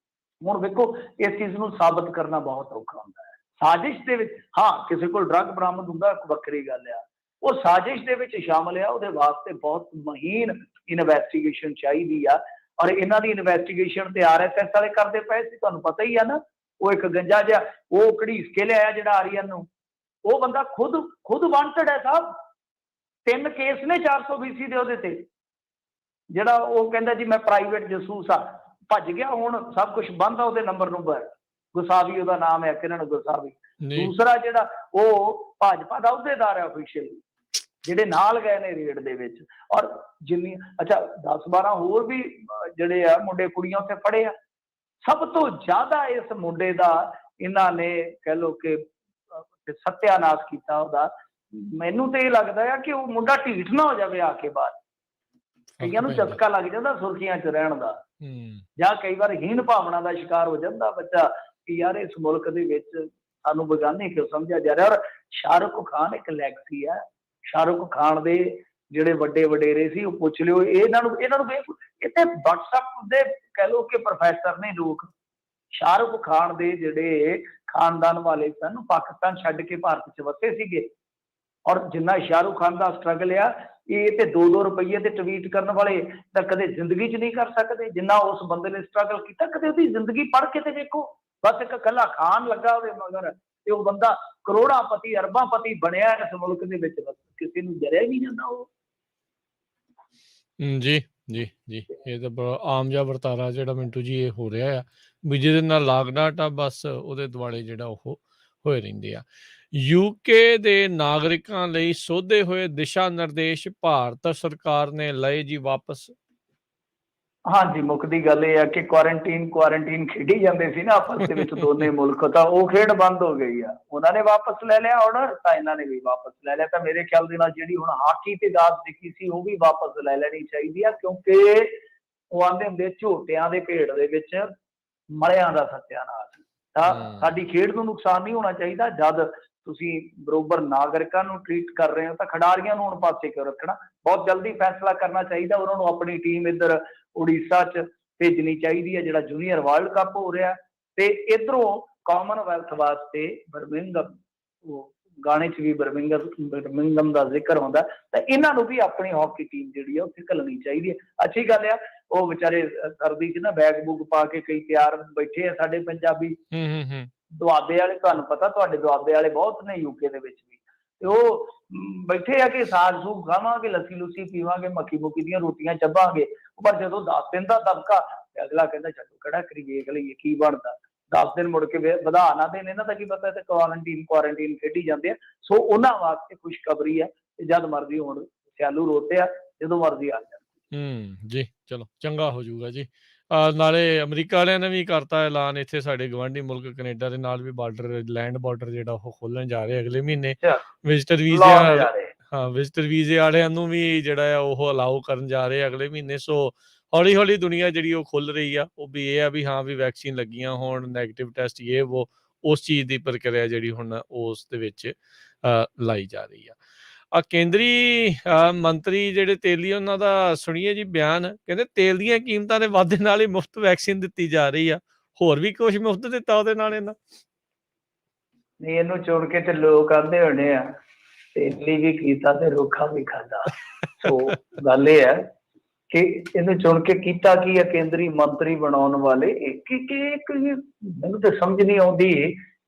ਹੁਣ ਵੇਖੋ, ਇਸ ਚੀਜ਼ ਨੂੰ ਸਾਬਤ ਕਰਨਾ ਬਹੁਤ ਔਖਾ ਹੁੰਦਾ ਹੈ। ਸਾਜ਼ਿਸ਼ ਦੇ ਵਿੱਚ, ਹਾਂ ਕਿਸੇ ਕੋਲ ਡਰੱਗ ਬਰਾਮਦ ਹੁੰਦਾ ਇੱਕ ਵੱਖਰੀ ਗੱਲ ਆ, ਉਹ ਸਾਜ਼ਿਸ਼ ਦੇ ਵਿੱਚ ਸ਼ਾਮਲ ਆ, ਉਹਦੇ ਵਾਸਤੇ ਬਹੁਤ ਮਹੀਨ ਇਨਵੈਸਟੀਗੇਸ਼ਨ ਚਾਹੀਦੀ ਆ। ਔਰ ਇਹਨਾਂ ਦੀ ਇਨਵੈਸਟੀਗੇਸ਼ਨ ਤੇ RSS ਵਾਲੇ ਕਰਦੇ ਪਏ ਸੀ, ਤੁਹਾਨੂੰ ਪਤਾ ਹੀ ਆ ਨਾ। ਉਹ ਇੱਕ ਗੰਜਾ ਜਿਹਾ ਉਹ ਘੜੀਸ ਕੇ ਲਿਆਇਆ ਜਿਹੜਾ ਆਰੀਅਨ ਨੂੰ, ਉਹ ਬੰਦਾ ਖੁਦ ਵਾਂਟਡ ਹੈ ਸਾਹਿਬ। 3 ਕੇਸ ਨੇ 420 ਦੇ ਉਹਦੇ ਤੇ, ਜਿਹੜਾ ਉਹ ਕਹਿੰਦਾ ਜੀ ਮੈਂ ਪ੍ਰਾਈਵੇਟ ਜਸੂਸ ਆ, ਭੱਜ ਗਿਆ। ਹੁਣ ਸਭ ਕੁਝ ਬੰਦ ਆ ਉਹਦੇ ਨੰਬਰ, ਗੁਸਾਵੀ ਉਹਦਾ ਨਾਮ ਹੈ, ਕਿਰਨ ਗੁਸਾਵੀ। ਦੂਸਰਾ ਜਿਹੜਾ ਉਹ ਭਾਜਪਾ ਦਾ ਅਹੁਦੇਦਾਰ ਹੈ ਅਫੀਸ਼ੀਅਲ, ਜਿਹੜੇ ਨਾਲ ਗਏ ਨੇ ਰੇਡ ਦੇ ਵਿੱਚ। ਔਰ ਜਿੰਨੀ 10-12 ਹੋਰ ਵੀ ਜਿਹੜੇ ਆ ਮੁੰਡੇ ਕੁੜੀਆਂ ਉੱਥੇ ਫੜੇ ਆ। ਸਭ ਤੋਂ ਜ਼ਿਆਦਾ ਇਸ ਮੁੰਡੇ ਦਾ ਇਹਨਾਂ ਨੇ ਕਹਿ ਲਓ ਕਿ ਸੱਤਿਆਨਾਸ਼ ਕੀਤਾ ਉਹਦਾ। ਮੈਨੂੰ ਤੇ ਇਹ ਲੱਗਦਾ ਆ ਕਿ ਉਹ ਮੁੰਡਾ ਢੀਠ ਨਾ ਹੋ ਜਾਵੇ ਆ ਕੇ ਬਾਹਰ। ਕਈਆਂ ਨੂੰ ਚਸਕਾ ਲੱਗ ਜਾਂਦਾ ਸੁਰਖੀਆਂ 'ਚ ਰਹਿਣ ਦਾ, ਜਾਂ ਕਈ ਵਾਰ ਹੀਣ ਭਾਵਨਾ ਦਾ ਸ਼ਿਕਾਰ ਹੋ ਜਾਂਦਾ ਬੱਚਾ ਕਿ ਯਾਰ ਇਸ ਮੁਲਕ ਦੇ ਵਿੱਚ ਸਾਨੂੰ ਬੇਗਾਨੇ ਕਿਉਂ ਸਮਝਿਆ ਜਾ ਰਿਹਾ। ਔਰ ਸ਼ਾਹਰੁਖ ਖਾਨ ਇੱਕ ਲੈਗਸੀ ਹੈ। ਸ਼ਾਹਰੁਖ ਖਾਨ ਦੇ ਜਿਹੜੇ ਵੱਡੇ ਵਡੇਰੇ ਸੀ, ਉਹ ਪੁੱਛ ਲਿਓ ਇਹਨਾਂ ਨੂੰ ਇੱਥੇ WhatsApp ਦੇ ਕਹਿ ਲਓ ਕਿ ਪ੍ਰੋਫੈਸਰ ਨੇ ਲੋਕ। ਸ਼ਾਹਰੁਖ ਖਾਨ ਦੇ ਜਿਹੜੇ ਖਾਨਦਾਨ ਵਾਲੇ ਸਨ, ਪਾਕਿਸਤਾਨ ਛੱਡ ਕੇ ਭਾਰਤ 'ਚ ਵਸੇ ਸੀਗੇ। ਔਰ ਜਿੰਨਾ ਸ਼ਾਹਰੁਖ ਖਾਨ ਦਾ ਸਟਰਗਲ ਆ, ਇਹ ਤੇ 2-2 ਰੁਪਈਏ ਤੇ ਟਵੀਟ ਕਰਨ ਵਾਲੇ ਤਾਂ ਕਦੇ ਜ਼ਿੰਦਗੀ 'ਚ ਨਹੀਂ ਕਰ ਸਕਦੇ ਜਿੰਨਾ ਉਸ ਬੰਦੇ ਨੇ ਸਟਰਗਲ ਕੀਤਾ। ਕਦੇ ਉਹਦੀ ਜ਼ਿੰਦਗੀ ਪੜ੍ਹ ਕੇ ਤੇ ਵੇਖੋ, ਬਸ ਇੱਕ ਇਕੱਲਾ ਖਾਨ ਲੱਗਾ ਉਹਦੇ ਮਗਰ ਤੇ ਉਹ ਬੰਦਾ ਕਰੋੜਾਂਪਤੀ ਅਰਬਾਂਪਤੀ ਬਣਿਆ ਇਸ ਮੁਲਕ ਦੇ ਵਿੱਚ। ਬਸ ਕਿਸੇ ਨੂੰ ਜਰਿਆ ਹੀ ਨਹੀਂ ਜਾਂਦਾ ਉਹ। ਜੀ ਜੀ ਜੀ, ਇਹ ਤਾਂ ਬੜਾ ਆਮ ਜਿਹਾ ਵਰਤਾਰਾ ਜਿਹੜਾ ਮਿੰਟੂ ਜੀ ਇਹ ਹੋ ਰਿਹਾ ਆ, ਵੀ ਜਿਹਦੇ ਨਾਲ ਲਾਗਡਾਟ ਆ, ਬਸ ਉਹਦੇ ਦੁਆਲੇ ਜਿਹੜਾ ਉਹ ਹੋਏ ਰਹਿੰਦੇ ਆ। UK ਦੇ ਨਾਗਰਿਕਾਂ ਲਈ ਸੋਧੇ ਹੋਏ ਦਿਸ਼ਾ ਨਿਰਦੇਸ਼ ਭਾਰਤ ਸਰਕਾਰ ਨੇ ਲਏ ਜੀ ਵਾਪਸ। ਹਾਂਜੀ, ਮੁੱਕਦੀ ਗੱਲ ਇਹ ਆ ਕਿ ਕੁਆਰੰਟੀਨ ਖੇਡੀ ਜਾਂਦੇ ਸੀ ਨਾ ਆਪਸ ਦੇ ਵਿੱਚ ਦੋਨੇ ਮੁਲਕ, ਤਾਂ ਉਹ ਖੇਡ ਬੰਦ ਹੋ ਗਈ ਆ। ਉਹਨਾਂ ਨੇ ਵਾਪਸ ਲੈ ਲਿਆ ਆਰਡਰ, ਤਾਂ ਇਹਨਾਂ ਨੇ ਵੀ ਵਾਪਸ ਲੈ ਲਿਆ। ਤਾਂ ਮੇਰੇ ਖਿਆਲ ਦੇ ਨਾਲ ਜਿਹੜੀ ਹੁਣ ਹਾਕੀ ਤੇ ਦਾਦ ਦਿਖੀ ਸੀ, ਉਹ ਵੀ ਵਾਪਸ ਲੈ ਲੈਣੀ ਚਾਹੀਦੀ ਆ, ਕਿਉਂਕਿ ਉਹ ਆਂਦੇ ਹੁੰਦੇ ਝੋਟਿਆਂ ਦੇ ਭੇਡ ਦੇ ਵਿੱਚ ਮਲਿਆਂ ਦਾ ਸੱਤਿਆਨਾਸ਼। ਤਾਂ ਸਾਡੀ ਖੇਡ ਨੂੰ ਨੁਕਸਾਨ ਨਹੀਂ ਹੋਣਾ ਚਾਹੀਦਾ। ਜਦ ਤੁਸੀਂ ਬਰੋਬਰ ਨਾਗਰਿਕਾਂ ਨੂੰ ਟਰੀਟ ਕਰ ਰਹੇ ਹੋ ਤਾਂ ਖਿਡਾਰੀਆਂ ਨੂੰ ਹੁਣ ਪਾਸੇ ਕਿਉਂ ਰੱਖਣਾ। ਬਹੁਤ ਜਲਦੀ ਫੈਸਲਾ ਕਰਨਾ ਚਾਹੀਦਾ। ਉਹਨਾਂ ਨੂੰ ਆਪਣੀ ਟੀਮ ਇੱਧਰ ਉੜੀਸਾ 'ਚ ਭੇਜਣੀ ਚਾਹੀਦੀ ਹੈ, ਜਿਹੜਾ ਜੂਨੀਅਰ ਵਰਲਡ ਕੱਪ ਹੋ ਰਿਹਾ, ਤੇ ਇੱਧਰੋਂ ਕਾਮਨਵੈਲਥ ਵਾਸਤੇ ਬਰਮਿੰਘਮ, ਉਹ ਗਾਣੇ 'ਚ ਵੀ ਬਰਮਿੰਘਮ ਦਾ ਜ਼ਿਕਰ ਹੁੰਦਾ, ਤਾਂ ਇਹਨਾਂ ਨੂੰ ਵੀ ਆਪਣੀ ਹਾਕੀ ਟੀਮ ਜਿਹੜੀ ਆ ਉੱਥੇ ਘੱਲਣੀ ਚਾਹੀਦੀ ਹੈ। ਅੱਛੀ ਗੱਲ ਆ, ਉਹ ਵਿਚਾਰੇ ਸਰਦੀ 'ਚ ਨਾ ਬੈਗ ਬੂਗ ਪਾ ਕੇ ਕਈ ਤਿਆਰ ਬੈਠੇ ਆ ਸਾਡੇ ਪੰਜਾਬੀ ਦੁਆਬੇ ਵਾਲੇ। ਤੁਹਾਨੂੰ ਪਤਾ ਤੁਹਾਡੇ ਦੁਆਬੇ ਵਾਲੇ ਬਹੁਤ ਨੇ UK ਦੇ ਵਿੱਚ ਵੀ, ਤੇ ਉਹ ਬੈਠੇ ਆ ਕਿ ਸਾਗ ਸੂਗ ਖਾਵਾਂਗੇ, ਲੱਸੀ ਲੁੱਸੀ ਪੀਵਾਂਗੇ, ਮੱਕੀ ਮੁੱਕੀ ਦੀਆਂ ਰੋਟੀਆਂ ਚੱਬਾਂਗੇ। ਪਰ ਜਦੋਂ 10 ਦਿਨ ਦਾ ਦਬਕਾ, ਅਗਲਾ ਕਹਿੰਦਾ ਛੱਡੋ ਕਿਹੜਾ ਕਰੀ ਵੇਖ ਲਈਏ ਕੀ ਬਣਦਾ। 10 ਦਿਨ ਮੁੜ ਕੇ ਵਧਾ ਨਾ ਦੇਣ, ਇਹਨਾਂ ਦਾ ਕੀ ਪਤਾ। ਤੇ ਕੁਆਰੰਟੀਨ ਖੇਡੀ ਜਾਂਦੇ ਆ। ਸੋ ਉਹਨਾਂ ਵਾਸਤੇ ਖੁਸ਼ਖਬਰੀ ਹੈ, ਜਦ ਮਰਜ਼ੀ ਹੁਣ ਸਿਆਲੂ ਰੋਤੇ ਆ, ਜਦੋਂ ਮਰਜ਼ੀ ਆ ਜਾਣ। ਜੀ ਚਲੋ ਚੰਗਾ ਹੋ ਜਾਊਗਾ ਜੀ। ਨਾਲੇ ਅਮਰੀਕਾ ਵਾਲਿਆਂ ਨੇ ਵੀ ਕਰਤਾ ਐਲਾਨ, ਇੱਥੇ ਸਾਡੇ ਗਵਾਂਢੀ ਮੁਲਕ ਕੈਨੇਡਾ ਦੇ ਨਾਲ ਵੀ ਲੈਂਡ ਬਾਰਡਰ ਜਿਹੜਾ ਉਹ ਖੋਲਣ ਜਾ ਰਹੇ ਅਗਲੇ ਮਹੀਨੇ। ਵਿਜ਼ਟਰ ਵੀਜ਼ੇ ਵਾਲਿਆਂ ਨੂੰ ਵੀ ਜਿਹੜਾ ਆ ਉਹ ਅਲਾਓ ਕਰਨ ਜਾ ਰਹੇ ਅਗਲੇ ਮਹੀਨੇ। ਸੋ ਹੌਲੀ ਹੌਲੀ ਦੁਨੀਆ ਜਿਹੜੀ ਉਹ ਖੁੱਲ ਰਹੀ ਆ। ਉਹ ਵੀ ਇਹ ਆ ਵੀ ਹਾਂ ਵੀ ਵੈਕਸੀਨ ਲੱਗੀਆਂ ਹੋਣ, ਨੈਗੇਟਿਵ ਟੈਸਟ ਉਹ ਉਸ ਚੀਜ਼ ਦੀ ਪ੍ਰਕਿਰਿਆ ਜਿਹੜੀ ਹੁਣ ਉਸ ਦੇ ਵਿੱਚ ਲਾਈ ਜਾ ਰਹੀ ਆ। ਕੇਂਦਰੀ ਮੰਤਰੀ ਜਿਹੜੇ ਤੇਲੀ, ਉਹਨਾਂ ਦਾ ਸੁਣੀਏ ਜੀ ਬਿਆਨ। ਕਹਿੰਦੇ ਤੇਲ ਦੀਆਂ ਕੀਮਤਾਂ ਦੇ ਵਾਧੇ ਨਾਲ ਹੀ ਮੁਫਤ ਵੈਕਸੀਨ ਦਿੱਤੀ ਜਾ ਰਹੀ ਆ। ਹੋਰ ਵੀ ਕੁਝ ਮੁਫਤ ਦਿੱਤਾ ਉਹਦੇ ਨਾਲ ਇਹਨਾਂ? ਨਹੀਂ, ਇਹਨੂੰ ਚੁਣ ਕੇ ਤੇ ਲੋਕ ਆਉਂਦੇ ਹੋਣੇ ਆ, ਤੇਲੀ ਵੀ ਕੀਤਾ ਤੇ ਰੋਖਾ ਵੀ ਖਾਦਾ। ਸੋ ਗੱਲ ਇਹ ਹੈ ਕਿ ਇਹਨੂੰ ਚੁਣ ਕੇ ਕੀਤਾ ਕੀ ਹੈ ਕੇਂਦਰੀ ਮੰਤਰੀ ਬਣਾਉਣ ਵਾਲੇ। ਮੈਨੂੰ ਤਾਂ ਸਮਝ ਨਹੀਂ ਆਉਂਦੀ,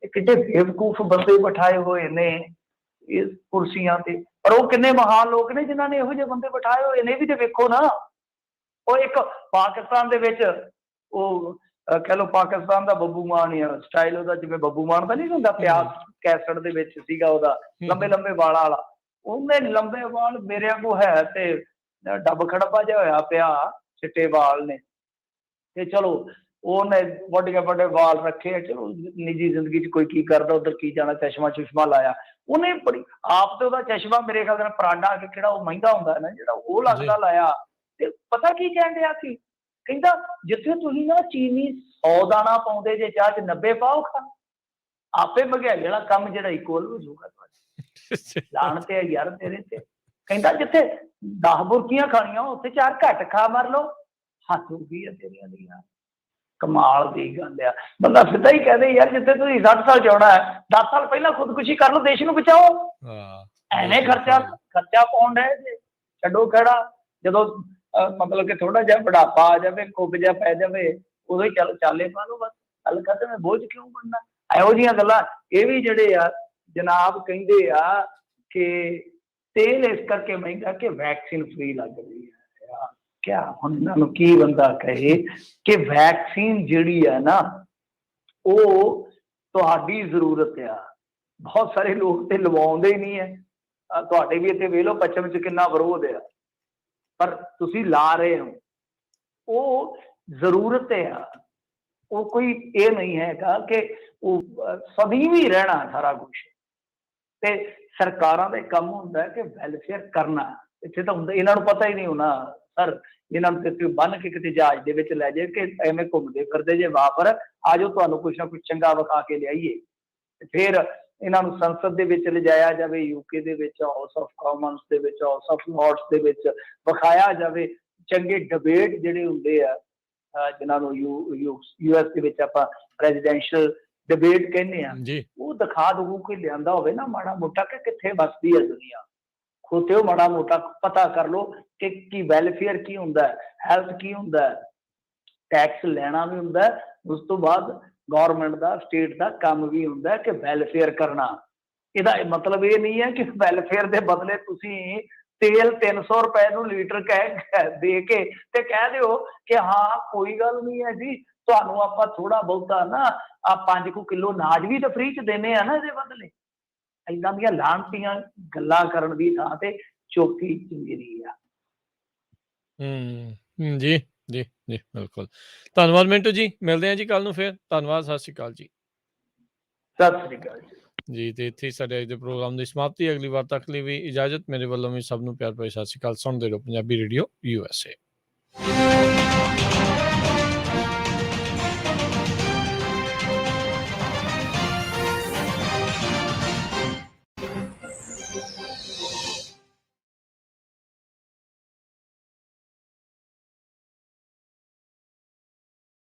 ਇਹ ਕਿੱਡੇ ਬੇਵਕੂਫ ਬੰਦੇ ਬਿਠਾਏ ਹੋਏ ਨੇ ਇਸ ਕੁਰਸੀਆਂ ਤੇ। ਪਰ ਉਹ ਕਿੰਨੇ ਮਹਾਨ ਲੋਕ ਨੇ ਜਿਨ੍ਹਾਂ ਨੇ ਇਹੋ ਜਿਹੇ ਬੰਦੇ ਬਿਠਾਏ ਹੋਏ ਨੇ, ਵੀ ਤੇ ਵੇਖੋ ਨਾ। ਉਹ ਇੱਕ ਪਾਕਿਸਤਾਨ ਦੇ ਵਿੱਚ ਉਹ ਕਹਿ ਲਓ ਪਾਕਿਸਤਾਨ ਦਾ ਬੱਬੂ ਮਾਨ ਆ ਸਟਾਈਲ ਉਹਦਾ, ਜਿਵੇਂ ਬੱਬੂ ਮਾਨ ਦਾ ਨਹੀਂ ਹੁੰਦਾ ਪਿਆਸ ਕੈਸਟ ਦੇ ਵਿੱਚ ਸੀਗਾ ਉਹਦਾ, ਲੰਬੇ ਲੰਬੇ ਵਾਲਾਂ ਵਾਲਾ। ਉਹਨੇ ਲੰਬੇ ਵਾਲ ਮੇਰੇ ਵਾਂਗੂ ਹੈ ਤੇ ਡੱਬ ਖੜੱਬਾ ਜਿਹਾ ਹੋਇਆ ਪਿਆ, ਚਿੱਟੇ ਵਾਲ ਨੇ। ਤੇ ਚਲੋ ਉਹਨੇ ਵੱਡੇ ਵਾਲ ਰੱਖੇ। ਚਲੋ ਨਿੱਜੀ ਜ਼ਿੰਦਗੀ 'ਚ ਕੋਈ ਕੀ ਕਰਦਾ, ਉੱਧਰ ਕੀ ਜਾਣਾ, ਚਸ਼ਮਾ ਲਾਇਆ ਉਹਨੇ। ਬੜੀ ਆਪ ਤੇ ਉਹਦਾ ਚਸ਼ਮਾ ਮੇਰੇ ਖਿਆਲ ਨਾਲ ਪਰਾਂਡਾ ਕੇ ਕਿਹੜਾ ਉਹ ਮਹਿੰਗਾ ਹੁੰਦਾ ਨਾ ਜਿਹੜਾ, ਉਹ ਲੱਗਦਾ ਲਾਇਆ। ਤੇ ਪਤਾ ਕੀ ਕਹਿਣ ਡਿਆ ਸੀ, ਕਹਿੰਦਾ ਜਿੱਥੇ ਤੁਸੀਂ ਨਾ ਚੀਨੀ 100 ਦਾਣਾ ਪਾਉਂਦੇ ਜੇ ਚਾਹ 'ਚ 90 ਪਾਓ ਖਾ, ਆਪੇ ਮਹਿੰਗਾਈ ਵਾਲਾ ਕੰਮ ਜਿਹੜਾ ਇਕੁਅਲ ਹੋ ਜਾਊਗਾ ਤੁਹਾਡੇ। ਲਾਣ ਤੇ ਯਾਰ ਤੇਰੇ ਤੇ। ਕਹਿੰਦਾ ਜਿੱਥੇ 10 ਬੁਰਕੀਆਂ ਖਾਣੀਆਂ ਉੱਥੇ 4 ਘੱਟ ਖਾ, ਮਰ ਲਓ। ਹੱਥ ਹੋ ਗਈ ਆ ਤੇਰੀਆਂ ਦੀਆਂ। ਕਮਾਲ ਦੀ ਗੱਲ ਆ। ਬੰਦਾ ਸਿੱਧਾ ਹੀ ਕਹਦੇ ਯਾਰ ਜਿੱਥੇ ਤੁਸੀਂ 60 ਸਾਲ ਜਿਉਣਾ ਹੈ 10 ਸਾਲ ਪਹਿਲਾਂ ਖੁਦਕੁਸ਼ੀ ਕਰ ਲਓ, ਦੇਸ਼ ਨੂੰ ਬਚਾਓ। ਐਵੇਂ ਖਰਚਾ ਪਾਉਣ ਡਏ ਜੇ, ਛੱਡੋ ਖੜਾ। ਜਦੋਂ ਮਤਲਬ ਕਿ ਥੋੜਾ ਜਿਹਾ ਬੁਢਾਪਾ ਆ ਜਾਵੇ, ਕੁੱਬ ਜਿਹਾ ਪੈ ਜਾਵੇ, ਉਦੋਂ ਹੀ ਚਾਲੇ ਪਾ ਲਓ ਬਸ, ਗੱਲ ਖਤਮ ਹੈ। ਬੋਝ ਕਿਉਂ ਬਣਨਾ? ਇਹੋ ਜਿਹੀਆਂ ਗੱਲਾਂ। ਇਹ ਵੀ ਜਿਹੜੇ ਆ ਜਨਾਬ ਕਹਿੰਦੇ ਆ ਕਿ ਤੇਲ ਇਸ ਕਰਕੇ ਮਹਿੰਗਾ ਕਿ ਵੈਕਸੀਨ ਫ੍ਰੀ ਲੱਗ ਰਹੀ ਹੈ। ਕਿਆ ਹੁਣ ਇਹਨਾਂ ਨੂੰ ਕੀ ਬੰਦਾ ਕਹੇ ਕਿ ਵੈਕਸੀਨ ਜਿਹੜੀ ਆ ਨਾ ਉਹ ਤੁਹਾਡੀ ਜ਼ਰੂਰਤ ਆ। ਬਹੁਤ ਸਾਰੇ ਲੋਕ ਤੇ ਲਵਾਉਂਦੇ ਹੀ ਨਹੀਂ ਹੈ। ਤੁਹਾਡੇ ਵੀ ਇੱਥੇ ਵੇਖ ਲਓ ਪੱਛਮ 'ਚ ਕਿੰਨਾ ਵਿਰੋਧ ਆ, ਪਰ ਤੁਸੀਂ ਲਾ ਰਹੇ ਹੋ। ਉਹ ਜ਼ਰੂਰਤ ਆ, ਉਹ ਕੋਈ ਇਹ ਨਹੀਂ ਹੈਗਾ ਕਿ ਉਹ ਸਦੀ ਵੀ ਰਹਿਣਾ ਸਾਰਾ ਕੁਛ। ਤੇ ਸਰਕਾਰਾਂ ਦਾ ਕੰਮ ਹੁੰਦਾ ਕਿ ਵੈਲਫੇਅਰ ਕਰਨਾ। ਇੱਥੇ ਤਾਂ ਹੁੰਦਾ, ਇਹਨਾਂ ਨੂੰ ਪਤਾ ਹੀ ਨਹੀਂ ਹੋਣਾ ਸਰ। ਇਹਨਾਂ ਨੂੰ ਤੇ ਬੰਨ ਕੇ ਕਿਤੇ ਜਹਾਜ਼ ਦੇ ਵਿੱਚ ਲੈ ਜਾਏ ਕਿ ਐਵੇਂ ਘੁੰਮਦੇ ਫਿਰਦੇ ਜੇ ਵਾਪਰ ਆ ਜਾਓ, ਤੁਹਾਨੂੰ ਕੁਛ ਨਾ ਕੁਛ ਚੰਗਾ ਵਿਖਾ ਕੇ ਲਿਆਈਏ। ਫਿਰ ਇਹਨਾਂ ਨੂੰ ਸੰਸਦ ਦੇ ਵਿੱਚ ਲਿਜਾਇਆ ਜਾਵੇ, ਯੂਕੇ ਦੇ ਵਿੱਚ ਹਾਊਸ ਆਫ ਕਾਮਨਸ ਦੇ ਵਿੱਚ, ਹਾਊਸ ਆਫ ਲਾਰਡਸ ਦੇ ਵਿੱਚ ਵਿਖਾਇਆ ਜਾਵੇ। ਚੰਗੇ ਡਿਬੇਟ ਜਿਹੜੇ ਹੁੰਦੇ ਆ ਜਿਨ੍ਹਾਂ ਨੂੰ US ਦੇ ਵਿੱਚ ਆਪਾਂ ਪ੍ਰੈਜ਼ੀਡੈਂਸ਼ੀਅਲ ਡਿਬੇਟ ਕਹਿੰਦੇ ਆ, ਉਹ ਦਿਖਾ ਦੂ ਕੋਈ ਲਿਆਂਦਾ ਹੋਵੇ ਨਾ ਮਾੜਾ ਮੋਟਾ ਕਿ ਕਿੱਥੇ ਵੱਸਦੀ ਹੈ ਦੁਨੀਆ। ਖੋਤਿਓ ਮਾੜਾ ਮੋਟਾ ਪਤਾ ਕਰ ਲਓ ਕਿ ਕੀ ਵੈਲਫੇਅਰ ਕੀ ਹੁੰਦਾ, ਹੈਲਥ ਕੀ ਹੁੰਦਾ, ਟੈਕਸ ਲੈਣਾ ਵੀ ਹੁੰਦਾ। ਉਸ ਤੋਂ ਬਾਅਦ ਗੌਰਮੈਂਟ ਦਾ, ਸਟੇਟ ਦਾ ਕੰਮ ਵੀ ਹੁੰਦਾ ਕਿ ਵੈਲਫੇਅਰ ਕਰਨਾ। ਇਹਦਾ ਮਤਲਬ ਇਹ ਨਹੀਂ ਹੈ ਕਿ ਵੈਲਫੇਅਰ ਦੇ ਬਦਲੇ ਤੁਸੀਂ ਤੇਲ 300 ਰੁਪਏ ਨੂੰ ਲੀਟਰ ਦੇ ਕੇ ਤੇ ਕਹਿ ਦਿਓ ਕਿ ਹਾਂ ਕੋਈ ਗੱਲ ਨਹੀਂ ਹੈ ਜੀ, ਤੁਹਾਨੂੰ ਆਪਾਂ ਥੋੜਾ ਬਹੁਤਾ ਨਾ 5 ਕਿਲੋ ਅਨਾਜ ਵੀ ਤਾਂ ਫ੍ਰੀ 'ਚ ਦਿੰਦੇ ਆ ਨਾ ਇਹਦੇ ਬਦਲੇ। ਏਦਾਂ ਦੀਆਂ ਲਾਹਨਤੀਆਂ ਗੱਲਾਂ ਕਰਨ ਦੀ ਥਾਂ ਤੇ ਚੁੱਪੀ ਚੰਗੀ ਆ। ਜੀ ਜੀ ਜੀ ਬਿਲਕੁਲ। ਧੰਨਵਾਦ ਮਿੰਟੂ ਜੀ, ਮਿਲਦੇ ਹਾਂ ਜੀ ਕੱਲ ਨੂੰ ਫਿਰ। ਧੰਨਵਾਦ, ਸਤਿ ਸ਼੍ਰੀ ਅਕਾਲ ਜੀ। ਸਤਿ ਸ੍ਰੀ ਅਕਾਲ ਜੀ। ਤੇ ਇੱਥੇ ਸਾਡੇ ਅੱਜ ਦੇ ਪ੍ਰੋਗਰਾਮ ਦੀ ਸਮਾਪਤੀ। ਅਗਲੀ ਵਾਰ ਤੱਕ ਲਈ ਵੀ ਇਜਾਜ਼ਤ। ਮੇਰੇ ਵੱਲੋਂ ਵੀ ਸਭ ਨੂੰ ਪਿਆਰ ਭਰੀ ਸਤਿ ਸ਼੍ਰੀ ਅਕਾਲ। ਸੁਣਦੇ ਰਹੋ ਪੰਜਾਬੀ ਰੇਡੀਓ USA।